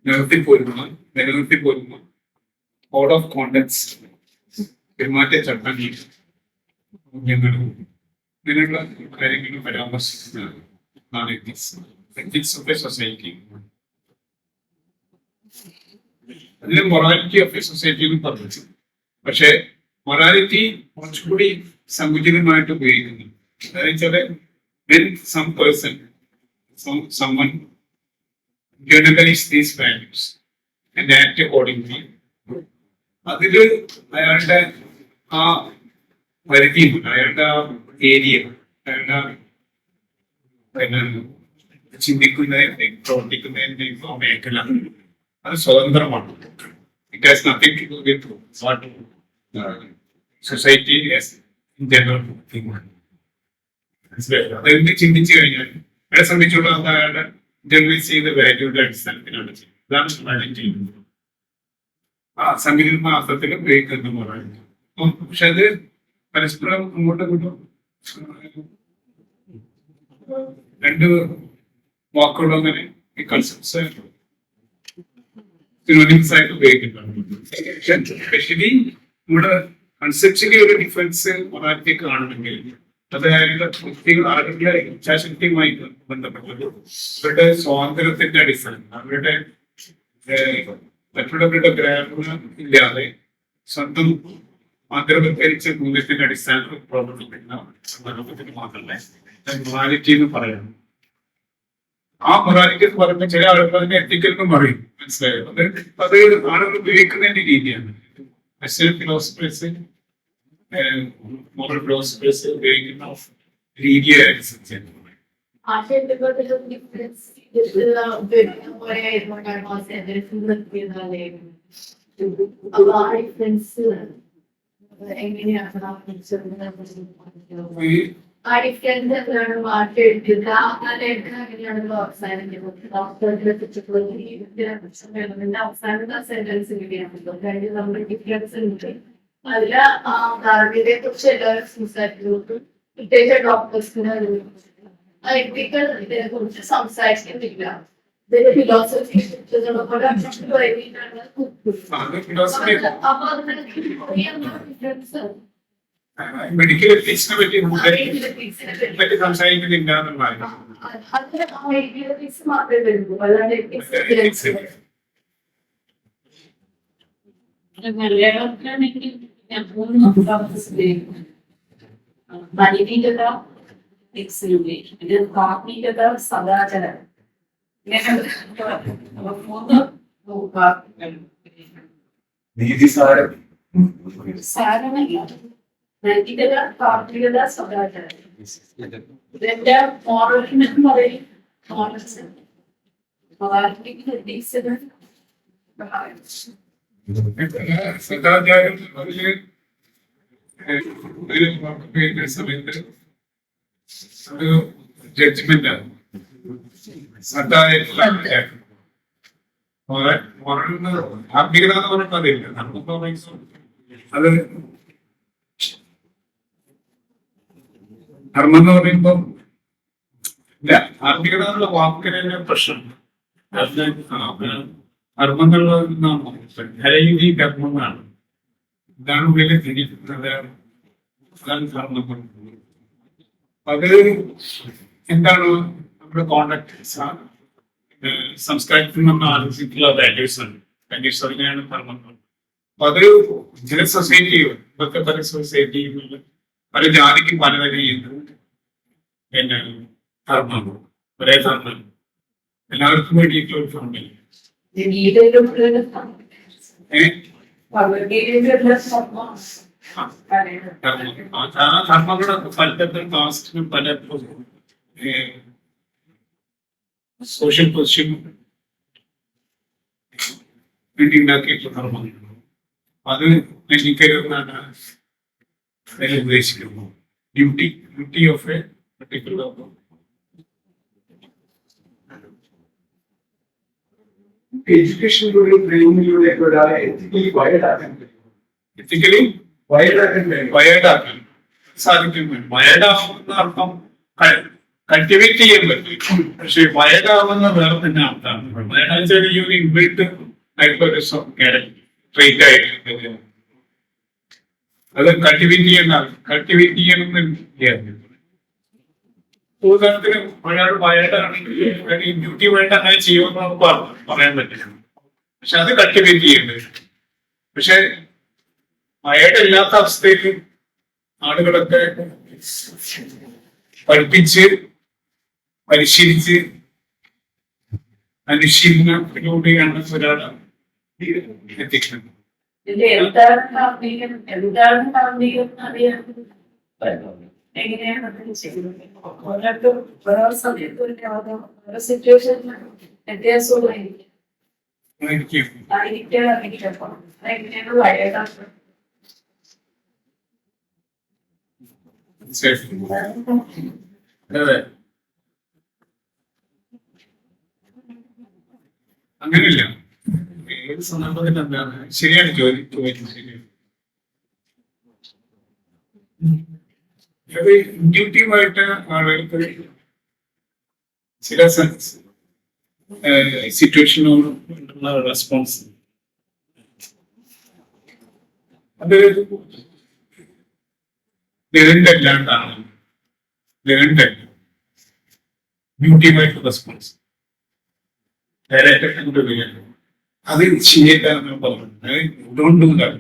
നിലനിർത്തി പോരുന്ന കോഡ് ഓഫ് കോണ്ടക്ട്സ്, പെരുമാറ്റച്ചട്ടങ്ങൾ ഇങ്ങനെയുള്ള കാര്യങ്ങൾ പരാമർശിക്കുന്നതാണ് ethics. Ethics of a society. അതിന് മൊറാലിറ്റി ഓഫ് എ സൊസൈറ്റി എന്ന് പറഞ്ഞു. പക്ഷെ മൊറാലിറ്റി കുറച്ചുകൂടി സമുചിതമായിട്ട് ഉപയോഗിക്കുന്നു. അതായത് when some person, someone generalize these values and act accordingly, അതില് അയാളുടെ ആ പരിധിയുണ്ട്, അയാളുടെ ആ ഏരിയ, അയാളുടെ പിന്നെ ചിന്തിക്കുന്നതിന്റെയും പ്രവർത്തിക്കുന്നതിന്റെയും മേഖല അത് സ്വതന്ത്രമാണ്. It has nothing to do with what society in general. അതെന്ത് ചിന്തിച്ചു കഴിഞ്ഞാൽ അയാളെ സംബന്ധിച്ചുള്ള അയാളുടെ ജനറലൈസ് ചെയ്ത വാല്യൂയുടെ അടിസ്ഥാനത്തിലാണ് ചെയ്യുന്നത്. ഇതാണ് മൊറാലിറ്റി ചെയ്യുന്നത്. ആ സങ്കീർണ അർത്ഥത്തിൽ ഉപയോഗിക്കുന്ന മൊറാലിറ്റി. പക്ഷെ അത് പരസ്പരം അങ്ങോട്ടും ഇങ്ങോട്ടും രണ്ട് വാക്കുകളും അങ്ങനെ ഈ കൺസെപ്റ്റ്സ് സിനോണിംസ് ആയിട്ട് ഉപയോഗിക്കുന്നുണ്ട്. സ്പെഷ്യലി നമ്മുടെ കൺസെപ്ച്വലി ഒരു ഡിഫറൻസ് മൊറാലിറ്റി കാണുമെങ്കിൽ അത് ആളുകളുടെ ഇച്ഛാശക്തിയുമായി ബന്ധപ്പെട്ടത് അവരുടെ സ്വാതന്ത്ര്യത്തിന്റെ അടിസ്ഥാനം, അവരുടെ മറ്റുള്ളവരുടെ ഗ്രാഹ്യം ഇല്ലാതെ സ്വന്തം ആഗ്രഹവൽക്കരിച്ച മൂല്യത്തിന്റെ അടിസ്ഥാനത്തിൽ പ്രവർത്തിക്കുന്ന സന്ദർഭത്തിന് മാത്രമേ മൊറാലിറ്റി എന്ന് പറയുന്നു. ആ മൊറാലിറ്റി എന്ന് പറയുമ്പോൾ ചില ആളുകൾ അതിനെ എത്തിക്കൽ എന്ന് പറയും. മനസ്സിലായോ? അത് ആളുകൾ ഉപയോഗിക്കുന്നതിന്റെ രീതിയാണ്. ഫിലോസഫേഴ്സ് മോറൽ ഫിലോസഫേഴ്സ് ഉപയോഗിക്കുന്ന രീതിയെ അനുസരിച്ച് ആ ഡിഫറൻസ് എന്താണ് മാറ്റിയെടുക്കുക, അങ്ങനെയാണ് അവസാനത്തെ സെന്റൻസ് കിട്ടിയാണല്ലോ. കഴിഞ്ഞ നമ്മുടെ ഡിഫറൻസ് ഉണ്ട്. അതില് ധാർമ്മികതയെ കുറിച്ച് എല്ലാവരും സംസാരിക്കുന്നു, പ്രത്യേകിച്ച് ഡോക്ടേഴ്സിന് എത്തിക്കൽ ഇതിനെ കുറിച്ച് സംസാരിക്കുന്നില്ല. ഇതിന്റെ ഫിലോസഫി അപ്പൊ അതിന് ഡിഫറൻസ് മെഡിക്കൽ എത്തിക്സിനെ പറ്റി സംസാരിക്കുന്നില്ല എന്നുള്ളതാണ്. മാത്രമേ വരുള്ളൂ, അല്ലാണ്ട് മലയാളത്തിലാണെങ്കിൽ ഞാൻ മലിനീകത കാർമികത സദാചാരം നീതിസാരം സാരമല്ല നൈതികത, താത്വികത, സദാചാരം. ഇതിന്റെ മോറലിന് പറയും മോറൽസ്, മൊറാലിറ്റിക്ക് ഉദ്ദേശിച്ചത് സദാചാരം അതില് ഒരു വാക്ക് സമയത്ത് ഒരു ജഡ്ജ്മെന്റ് ആണ്. ആത്മീയത എന്ന് പറഞ്ഞിട്ട് അറിയില്ല. അത് ധർമ്മം എന്ന് പറയുമ്പം ഇല്ല, ആത്മീയത എന്നുള്ള വാക്കിനെ പ്രശ്നം ധർമ്മം എന്നുള്ളതാണ് ഈ ധർമ്മം എന്നാണ്. ഇതാണ് ഉള്ളിലെ തിരിക്കുന്നത്. അതാണ് ധർമ്മം. അത് എന്താണ് നമ്മുടെ കോണ്ടാക്ട് സംസ്കാരത്തിൽ നമ്മൾ ആലോചിക്കുന്ന വാല്യൂസ് ആണ്. വാല്യൂസ് അതിനെയാണ് ധർമ്മം. അപ്പൊ അത് ചില സൊസൈറ്റിയോ ഇതൊക്കെ പല സൊസൈറ്റികളിൽ പല ജാതിക്കും പല ചെയ്യുന്നത് പിന്നെ ധർമ്മം, ഒരേ ധർമ്മം എല്ലാവർക്കും വേണ്ടിയിട്ടുള്ള ഒരു ഫാമിലി. ധർമ്മങ്ങളൊക്കെ പലതരം കാസ്റ്റിനും പല സോഷ്യൽ പൊസിഷനും വേണ്ടി ഉണ്ടാക്കിയിട്ടുള്ള ധർമ്മങ്ങൾ. അത് എനിക്കൊരുന്നാണ് അതിൽ ഉദ്ദേശിക്കുന്നു. ഡ്യൂട്ടി ഓഫ് എ പർട്ടിക്കുലർ എഡ്യൂക്കേഷനിലൂടെ ട്രെയിനിങ്ങിലൂടെ ഒരാളെ എത്തിക്കലി വയഡാക്കാൻ സാധിക്കും. വയഡാവുന്ന അർത്ഥം കൾട്ടിവേറ്റ് ചെയ്യാൻ പറ്റും. പക്ഷെ വയഡാവുന്ന വേറെ തന്നെ അർത്ഥമാണ്. വയഡാച്ചാൽ ഈ ഒരു ഇൻബിൽട്ട് ആയിട്ടുള്ള ട്രേറ്റ് ആയിട്ട് അത് കൾട്ടിവേറ്റ് ചെയ്യണമെന്ന് ഉദാഹരണത്തിന് ഒരാൾ വയഡാണെങ്കിൽ ഡ്യൂട്ടി വേണ്ട അങ്ങനെ ചെയ്യുമെന്ന് നമുക്ക് പറയാൻ പറ്റില്ല. പക്ഷെ അത് കൾട്ടിവേറ്റ് ചെയ്യേണ്ടത്. പക്ഷെ വയഡില്ലാത്ത അവസ്ഥയിൽ ആളുകളൊക്കെ പഠിപ്പിച്ച് പരിശീലിച്ച് അനുശീലനത്തിലൂടെയാണ് ഒരാൾ എത്തിക്കുന്നത്. എങ്ങനെയാണ് ചെയ്യുന്നത്? ഓരോരുത്തരും ഓരോ സമയത്ത് ഓരോ സിറ്റുവേഷനിൽ വ്യത്യാസമായിരിക്കും. എങ്ങനെയാണ് വയനാട് അതെ, അങ്ങനെയില്ല. ഏത് സന്ദർഭത്തിൽ എന്താണ് ശരിയാണ് ചോദിക്കുന്നത്. ശരിയാണ്. അത് ഇൻഡ്യൂട്ടീവായിട്ട് ആളുകൾക്ക് ചില സിറ്റുവേഷനോടുള്ള റെസ്പോൺസ് അത് ലേണ്ടല്ലാണ്ടാണ്. ലേണ്ടല്ല, ബ്യൂട്ടീവായിട്ട് റെസ്പോൺസ് ഡയറക്റ്റ് അത് ശരിയായിട്ടാണ് പറഞ്ഞത്. Don't do that.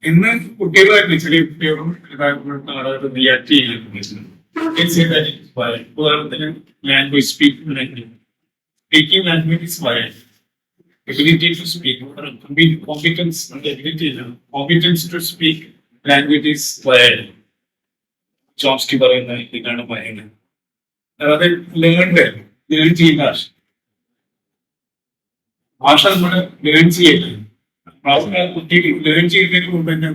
ഇന്ന് കുട്ടികളായിട്ട് ചെറിയ കുട്ടികളും ആളുകൾ റിയാക്ട് ചെയ്യുന്നുണ്ട്. ഉദാഹരണത്തിന് ലാംഗ്വേജ് സ്പീക്കിംഗ് ലാംഗ്വേജ് ഇസ് വയൽ. Ability to speak, competence to speak language is വയൽ. ചോംസ്കി പറയുന്ന ഇതാണ് വയൽ. അതായത് ലേൺ ചെയ്യുന്ന ഭാഷ നമ്മൾ ലേൺ ചെയ്യരുത്. കുട്ടി ലേൺ ചെയ്യുന്നതിന് മുമ്പ് തന്നെ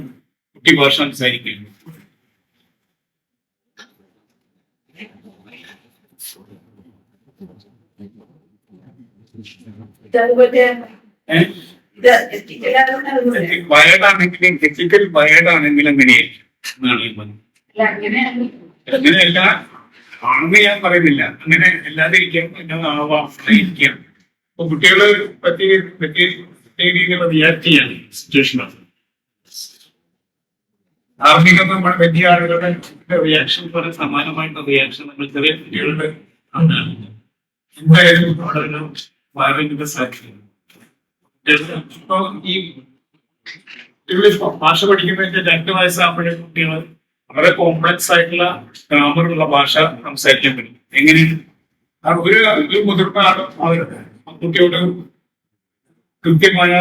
കുട്ടി ഭാഷ സംസാരിക്കുന്നു. വയഡാണെങ്കിലും ടെക്നിക്കൽ വയഡാണെങ്കിലും അങ്ങനെയായിരിക്കും. അങ്ങനെയല്ല ആണെന്ന് ഞാൻ പറയുന്നില്ല. അങ്ങനെ എല്ലാതിരിക്കാം, ആവാം, ഇരിക്കാം. അപ്പൊ കുട്ടികള് പറ്റിയ രീതിയിലുള്ള റിയാക്ട് ചെയ്യാണ് സിറ്റുവേഷനാണ്. ധാർമ്മികം നമ്മൾ വലിയ ആളുകളുടെ റിയാക്ഷൻ പോലെ സമാനമായിട്ടുള്ള റിയാക്ഷൻ നമ്മൾ ചെറിയ കുട്ടികളുടെ എന്തായാലും വളരെ വയറിന്റെ സാധ്യത. ഇപ്പൊ ഈ കുട്ടികൾ ഭാഷ പഠിക്കുന്നതിന്റെ 2 വയസ്സാകുമ്പോഴേ കുട്ടികൾ വളരെ കോംപ്ലക്സ് ആയിട്ടുള്ള ഗ്രാമറുള്ള ഭാഷ സംസാരിക്കാൻ പറ്റും. എങ്ങനെയാണ് ഒരു മുതിർന്ന ആൾ കുട്ടിയോട് കൃത്യമായ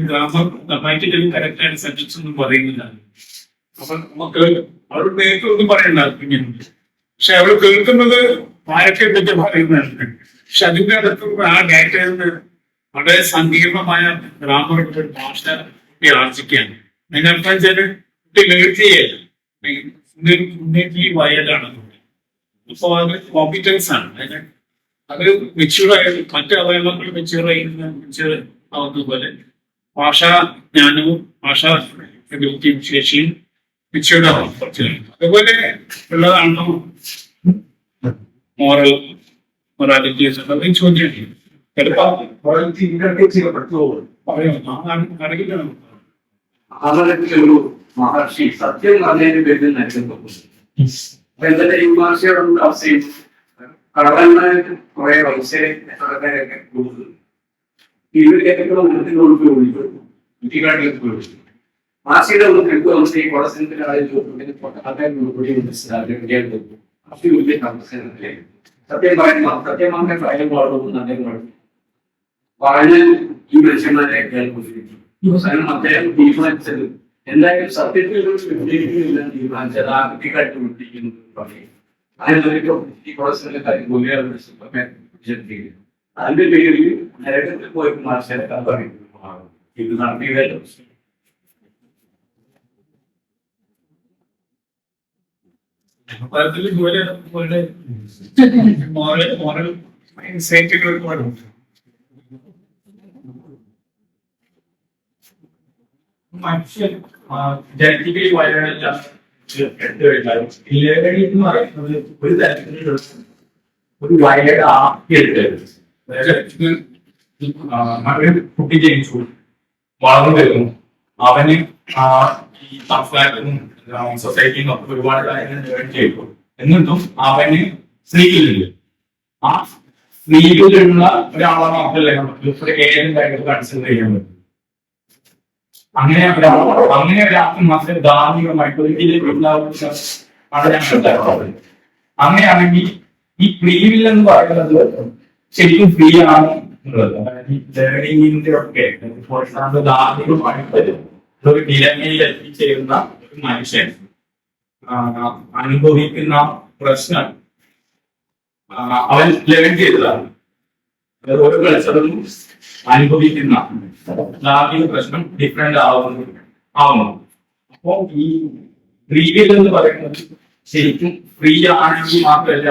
ഗ്രാമർ ഗ്രാമാറ്റിക്കലി കറക്റ്റായ സെന്റൻസ് ഒന്നും പറയുന്നില്ല. അപ്പൊ നമുക്ക് അവരോട് നേരത്തെ ഒന്നും പറയണ്ട കുഞ്ഞിനുണ്ട്. പക്ഷെ അവൾ കേൾക്കുന്നത് ആരൊക്കെ പറ്റി പറയുന്നതാണ്. പക്ഷെ അതിന്റെ അടുത്ത് ആ ഡാറ്റയിൽ നിന്ന് വളരെ സങ്കീർണമായ ഗ്രാമറുടെ ഒരു ഭാഷ കുട്ടി ആർജിക്കുകയാണ്. അതിനർത്ഥം വെച്ചാല് കുട്ടി ലേൺ ചെയ്യല്ല, വയലാണ്. അപ്പൊ അത് കോമ്പിറ്റൻസ് ആണ്. അതിന് അത് മെച്യൂർ മറ്റു അവയവങ്ങൾ മെച്യൂർ ആവുന്ന പോലെ ഭാഷാ ജ്ഞാനവും ഭാഷാ എബിലിറ്റിയും ശേഷിയും മെച്യൂർഡ് ആവും കുറച്ച്. അതുപോലെ ഉള്ളതാണോ മൊറാലിറ്റി അതൊരു ചോദ്യമാണ്. ചിലപ്പോൾ അറിയില്ല. ഒരു മഹർഷി സത്യം പറഞ്ഞതിന് പേരിൽ നൽകുന്നു. അപ്പൊ എന്തൊക്കെ ഈ ഭാഷയോടുള്ള അവസ്ഥയും കടവന്മാർക്ക് കുറെ വൈശ്വരൊക്കെ കൊടുത്തു. ഇവരൊക്കെ മനസ്സിലോട്ട് വിളിച്ചു കുട്ടികാട്ടിലേക്ക് വിളിച്ചു. ഭാഷയുടെ ഒന്ന് കിട്ടുന്ന ഈ കൊളസിന്റെ സത്യം പറയുമ്പോൾ സത്യമായ കാര്യം പാടുന്നു. അദ്ദേഹം പറഞ്ഞ് ഈ മനുഷ്യന്മാരെ കേൾപ്പിച്ചിരിക്കും. അവസാനം അദ്ദേഹം തീരുമാനിച്ചത് എന്തായാലും സത്യത്തിൽ തീരുമാനിച്ചത് ആ കുട്ടിക്കായിട്ട് വിട്ടിരിക്കുന്നു പറയും. അതിനൊരു ഈ കൊളസിന്റെ കാര്യം അതിന്റെ പേരിൽ നരകത്തിൽ പോയി മാർഷലക്കാൻ പറയും. ഇത് നടത്തിയതല്ലോ. മോറൽ ഇൻസൈറ്റുകൾ ഒരുപാടുണ്ട്. മനുഷ്യൻ ജനറ്റിക്കലി വയറല്ല എടുത്തു കഴിഞ്ഞാലും ലഹരി എന്ന് പറയുന്നത് ഒരു തരത്തിലുള്ള ഒരു വയലഡ് ആക്കി എടുക്കരുത്. അതായത് കുട്ടി ജനിച്ചു വളർന്നു വരുന്നു, അവന് ഈ സംസ്കാരത്തിനും സൊസൈറ്റിയും ഒക്കെ ഒരുപാട് കാര്യങ്ങൾ ലേൺ ചെയ്തു. എന്നിട്ടും അവന് സ്ത്രീയിലുണ്ട്. ആ സ്ത്രീയിലുള്ള ഒരാളെ മാത്രമല്ല നമുക്ക് ഒരു ഏതെങ്കിലും കാര്യങ്ങൾ കൺസിഡർ ചെയ്യാൻ പറ്റും. അങ്ങനെ ഒരാൾക്ക് മാത്രമേ ധാർമ്മികമായിട്ട് അങ്ങനെയാണെങ്കിൽ ഈ ഫ്രീ വിൽ എന്ന് പറയുന്നത് ശരിക്കും ഫ്രീ ആണ് എന്നുള്ളത്. അതായത് ഈ ലേണിംഗിന്റെ ഒക്കെ ധാർമ്മികമായിട്ട് ഒരു നിലയിൽ എത്തിച്ചേരുന്ന ഒരു മനുഷ്യൻ അനുഭവിക്കുന്ന പ്രശ്നം അവൻ ലേൺ ചെയ്തതാണ്. ഓരോ കൾച്ചറിലും അനുഭവിക്കുന്ന ധാർമ്മിക പ്രശ്നം ഡിഫറെന്റ് ആവുന്നു. അപ്പോ ഈ ഫ്രീ വിൽ എന്ന് പറയുന്നത് ശരിക്കും ഫ്രീ ആണെങ്കിൽ മാത്രമല്ല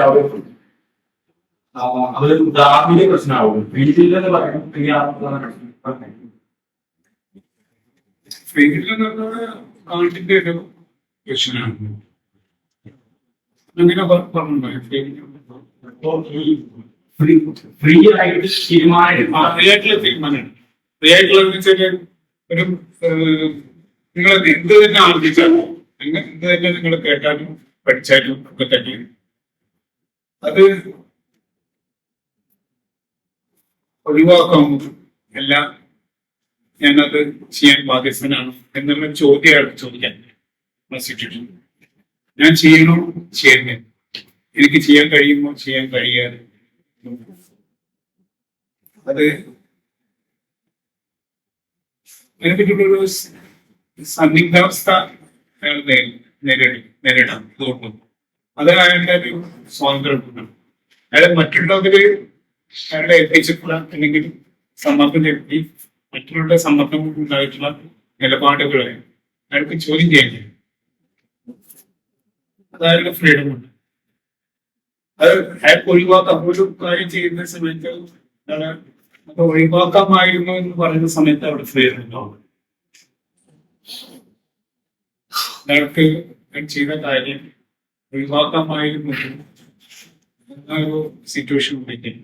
അതൊരു ധാർമ്മിക പ്രശ്നമാവും. ഫ്രീ വിൽ എന്ന് പറയുന്നത് ഫ്രീ ആണെന്നുള്ളതാണ് ഫ്രീ വിൽ എന്നുള്ളത് കാണ്ടിന്റെ ഒരു പ്രശ്നമാണ്. അങ്ങനെ പറഞ്ഞു. ഫ്രീ ആയിട്ട് തീരുമാനം ഫ്രീ ആയിട്ടുള്ള തീരുമാനമാണ്. ഫ്രീ ആയിട്ടുള്ളതെന്ന് വെച്ചാല് ഒരു നിങ്ങൾ എന്ത് തന്നെ ആർജിച്ചാലും എന്ത് തന്നെ നിങ്ങൾ കേട്ടാലും പഠിച്ചാലും ഒക്കെ തന്നെ അത് ഒഴിവാക്കാമോ എല്ലാം ഞാനത് ചെയ്യാൻ ബാധ്യസ്ഥനാണ് എന്നുള്ള ചോദ്യമാണ് ചോദിക്കാൻ കോൺസ്റ്റിറ്റ്യൂഷൻ. ഞാൻ ചെയ്യണോ ചെയ്യുന്നേ, എനിക്ക് ചെയ്യാൻ കഴിയുമോ ചെയ്യാൻ കഴിയാതെ, അത് അതിനെപ്പറ്റിയുള്ളൊരു സന്നിഗ്ധാവസ്ഥ അയാൾ നേരിടാം. തോന്നുന്നു അത് അയാളുടെ ഒരു സ്വാതന്ത്ര്യം. അയാൾ മറ്റുള്ളവര് അയാളെ എത്തിച്ചിട്ടുള്ള അല്ലെങ്കിൽ സമ്മർദ്ദം ചെലുത്തി മറ്റുള്ള സമ്മർദ്ദം ഉണ്ടായിട്ടുള്ള നിലപാടുകളെ അയാൾക്ക് ചോദ്യം ചെയ്യാൻ കഴിയും. അത് അയാളുടെ ഫ്രീഡം ഉണ്ട്. അത് അയാൾക്ക് ഒഴിവാക്കാം. ഒരു കാര്യം ചെയ്യുന്ന സമയത്ത് അത് ഒഴിവാക്കാമായിരുന്നു എന്ന് പറയുന്ന സമയത്ത് അവിടെ ഫ്രീഡം ഉണ്ടാവും. അയാൾക്ക് ചെയ്ത കാര്യം ഒഴിവാക്കാമായിരുന്നു എന്നൊരു സിറ്റുവേഷൻ ഉണ്ടെങ്കിൽ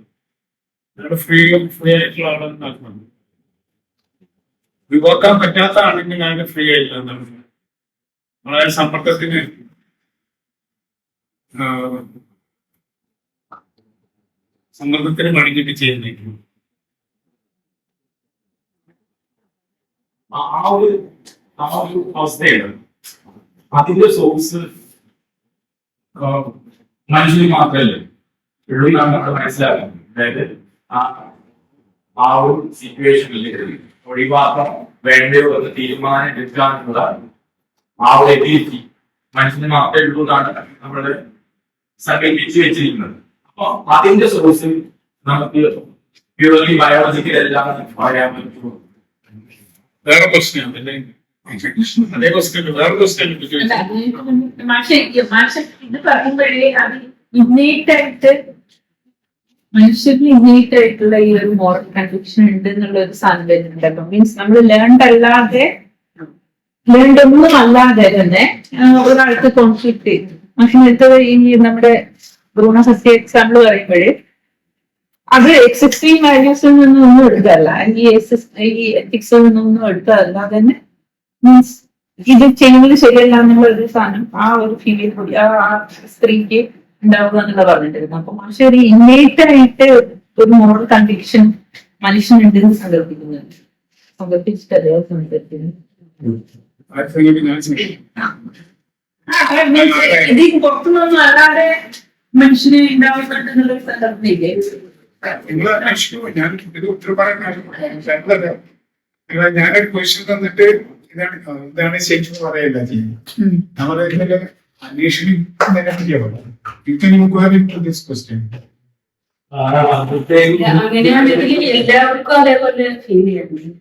അയാളുടെ ഫ്രീ ആയിട്ടുള്ള ആളെന്ന് നടക്കണം. ഒഴിവാക്കാൻ പറ്റാത്ത ആണെങ്കിൽ അയാൾ ഫ്രീ ആയില്ല എന്നാണ്. അതായത് സമ്പർക്കത്തിന് സമ്മർദ്ദത്തിന് മണിഞ്ഞിട്ട് ചെയ്യുന്നു. ആ ഒരു അവസ്ഥയാണ്. അതിന്റെ സോഴ്സ് മനുഷ്യന് മാത്രമല്ലേ ഉള്ളൂ നമ്മൾ മനസ്സിലാക്കണം. അതായത് ആ ഒരു സിറ്റുവേഷനിൽ ഒഴിവാക്കാൻ വേണ്ടയോ എന്ന് തീരുമാനം എടുക്കാനുള്ള ആ ഒരു എബിലിറ്റി മനുഷ്യന് മാത്രമേ ഉള്ളൂ എന്നാണ് നമ്മുടെ സങ്കല്പിച്ച് വെച്ചിരിക്കുന്നത്. അപ്പൊ അതിന്റെ സോഴ്സ് നമുക്ക് പ്യൂർലി ബയോളജിക്കൽ എല്ലാം പറയാൻ പറ്റുമോ? വേറെ പ്രശ്നം അതേ ക്വസ്റ്റ്യൻ വേറെ ക്വസ്റ്റ്യൻ മാഷെ ഇത് പറയുമ്പോഴേ അത് ഇന്നേറ്റ് ആയിട്ട് മനുഷ്യന് ഇന്നേറ്റ് ആയിട്ടുള്ള ഈ ഒരു മോറൽ കൺവിക്ഷൻ ഉണ്ട് എന്നുള്ള ഒരു സാധനം വരുന്നുണ്ടല്ലോ. മീൻസ് നമ്മൾ ലേൺഡ് ഒന്നും അല്ലാതെ തന്നെ ഒരാൾക്ക് കോൺഫ്ലിക്ട് ചെയ്തു. പക്ഷെ നേരത്തെ ഈ നമ്മുടെ ഭ്രൂണസസ്യ എക്സാമ്പിൾ പറയുമ്പോഴേ അത് എക്സിസ്റ്റിംഗ് വാല്യൂസിൽ നിന്നൊന്നും എടുത്തല്ല, ഈ എത്തിക്സിൽ നിന്നൊന്നും എടുത്തതല്ല. തന്നെ മീൻസ് ഇത് ചെയ്യുന്നത് ശരിയല്ല എന്നുള്ള ഒരു സാധനം ആ ഒരു ഫീലിൽ കൂടി ആ സ്ത്രീക്ക് ഉണ്ടാവുക എന്നുള്ള പറഞ്ഞിട്ടിരുന്നു. അപ്പൊ പക്ഷെ ഒരു ഇന്നേറ്റ് ആയിട്ട് ഒരു മോറൽ കൺവിക്ഷൻ മനുഷ്യനുണ്ടെന്ന് സങ്കല്പിച്ചിട്ട് അദ്ദേഹം സങ്കല്പിക്കുന്നു. ഇത് പുറത്തുനിന്നൊന്നും അല്ലാതെ മനുഷ്യന് ഉണ്ടാവുന്നുണ്ട് എന്നുള്ളൊരു സന്ദർഭമില്ലേ? ഞാൻ ഇത് ഉത്തരം പറയാൻ ഞാനൊരു ക്വസ്റ്റ്യൻ തന്നിട്ട് ഇതാണ് ശരിക്കും പറയല്ല ചെയ്യുന്നത്. നമ്മൾ ഇതിന്റെ അന്വേഷണത്തിനെ പറ്റിയാണ് ക്വസ്റ്റ്യൻ. അങ്ങനെയാണെങ്കിൽ എല്ലാവർക്കും അതേപോലെ ഫീൽ ചെയ്യുന്നു.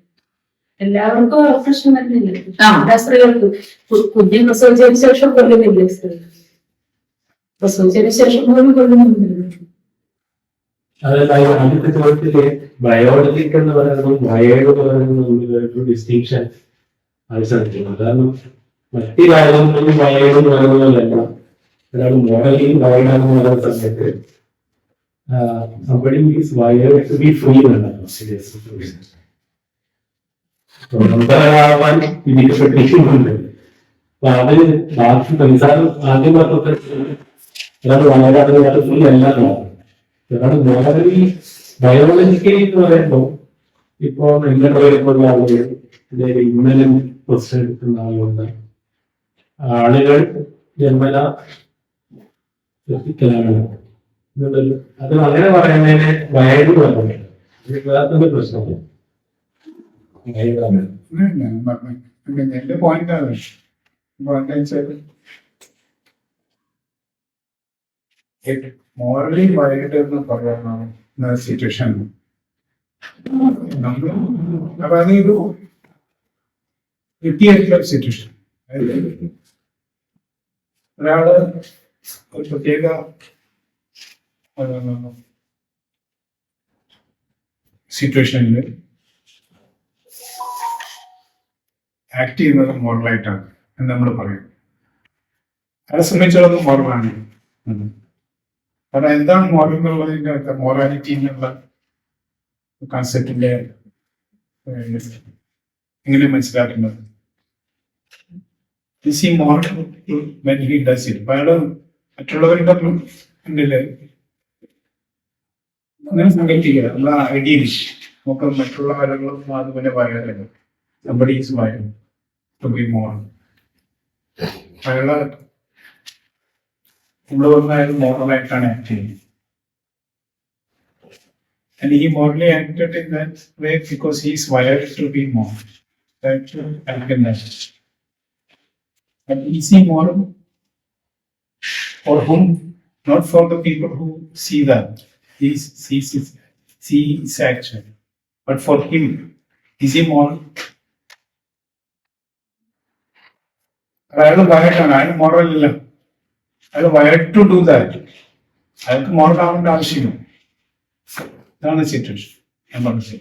എല്ലാവർക്കും പ്രശ്നം വരുന്നില്ല. എല്ലാ സ്ത്രീകൾക്കും കുഞ്ഞ് പ്രസവിച്ചതിന് ശേഷം കൊല്ലുന്നില്ല, സ്ത്രീ പ്രസവിച്ചതിന് ശേഷം പോലും കൊല്ലുന്നുണ്ട്. അതായത് ആദ്യത്തെ ചോദ്യത്തില് ബയോളജിക് എന്ന് പറയുന്നതും ബയോഡ് പറയുന്നതും ഡിസ്റ്റിങ്ഷൻ അത് ശ്രദ്ധിക്കണം. കാരണം മറ്റു കാര്യങ്ങളിലും ബയോഡ് എന്ന് പറയുന്നതല്ല, ഒരാൾ മോഡലിൽ ബയോഡാണെന്ന് പറയുന്ന സമയത്ത് somebody is wired to be free എന്നാണ് സ്വതന്ത്രരാവാൻ വിധിക്കപ്പെട്ടിരിക്കുന്നുണ്ട്. അപ്പൊ അത് ബാക്കി സംസാരം ആദ്യം പറഞ്ഞത് ഒരാൾ വയനാട് ഫ്രീ അല്ല. ഒരാൾ മോഡലി ബയോളജിക്കലി എന്ന് പറയുമ്പോൾ ഇപ്പോ എങ്ങനെ വരുമ്പോൾ ആളുകൾ ഇന്നലെ ക്വസ്റ്റ്യൻ എടുക്കുന്ന ആളുകളുണ്ട്. ആളുകൾ ജന്മന ശ്രദ്ധിക്കലാണ്. അത് അങ്ങനെ പറയുന്നതിന് വയറ് പറയുന്നത് പ്രശ്നമില്ല. എന്റെ പോയിന്റ് ആണ് മോറലി വൈഡ് എന്ന് പറയുന്ന സിറ്റുവേഷൻ. അപ്പൊ അതൊരു കിട്ടിയായിട്ടുള്ള സിറ്റുവേഷൻ. ഒരാള് ഒരു പ്രത്യേക സിറ്റുവേഷനിൽ ആക്ട് ചെയ്യുന്നത് മോറലായിട്ടാണ് എന്ന് നമ്മൾ പറയും. അയാളെ സംബന്ധിച്ചിടത്തോളം മോറലാണ്. കാരണം എന്താണ് മോറൽ എന്നുള്ളതിന്റെ മോറാലിറ്റി എന്നുള്ള കോൺസെപ്റ്റിന്റെ എങ്ങനെ മനസ്സിലാക്കുന്നത്? അയാള് മറ്റുള്ളവരുടെ മുന്നില് അങ്ങനെ സങ്കല്പിക്കുക. നമ്മളെ ഐഡിയലിസ്റ്റ് നമുക്ക് മറ്റുള്ള ആളുകളൊന്നും അതുപോലെ പറയാറില്ല. somebody is wired to be moral. അയാള് നമ്മൾ പറഞ്ഞാൽ മോറലായിട്ടാണ് ആക്ട് ചെയ്യുന്നത്. And he morally acted in that way because he is wired to be moral. That's and is he moral? For whom? Not for the people who see that. He sees action. But for him, is he moral? അയാൾ വയർഡാണ്, അയാൾ മോറൽ ഇല്ല. അയാൾ വയർഡ് ടു ഡു ദാറ്റ്. അയാൾക്ക് മോറൽ ആവേണ്ട ആവശ്യമില്ല. ഇതാണ് സിറ്റുവേഷൻ. ഞാൻ പറഞ്ഞു.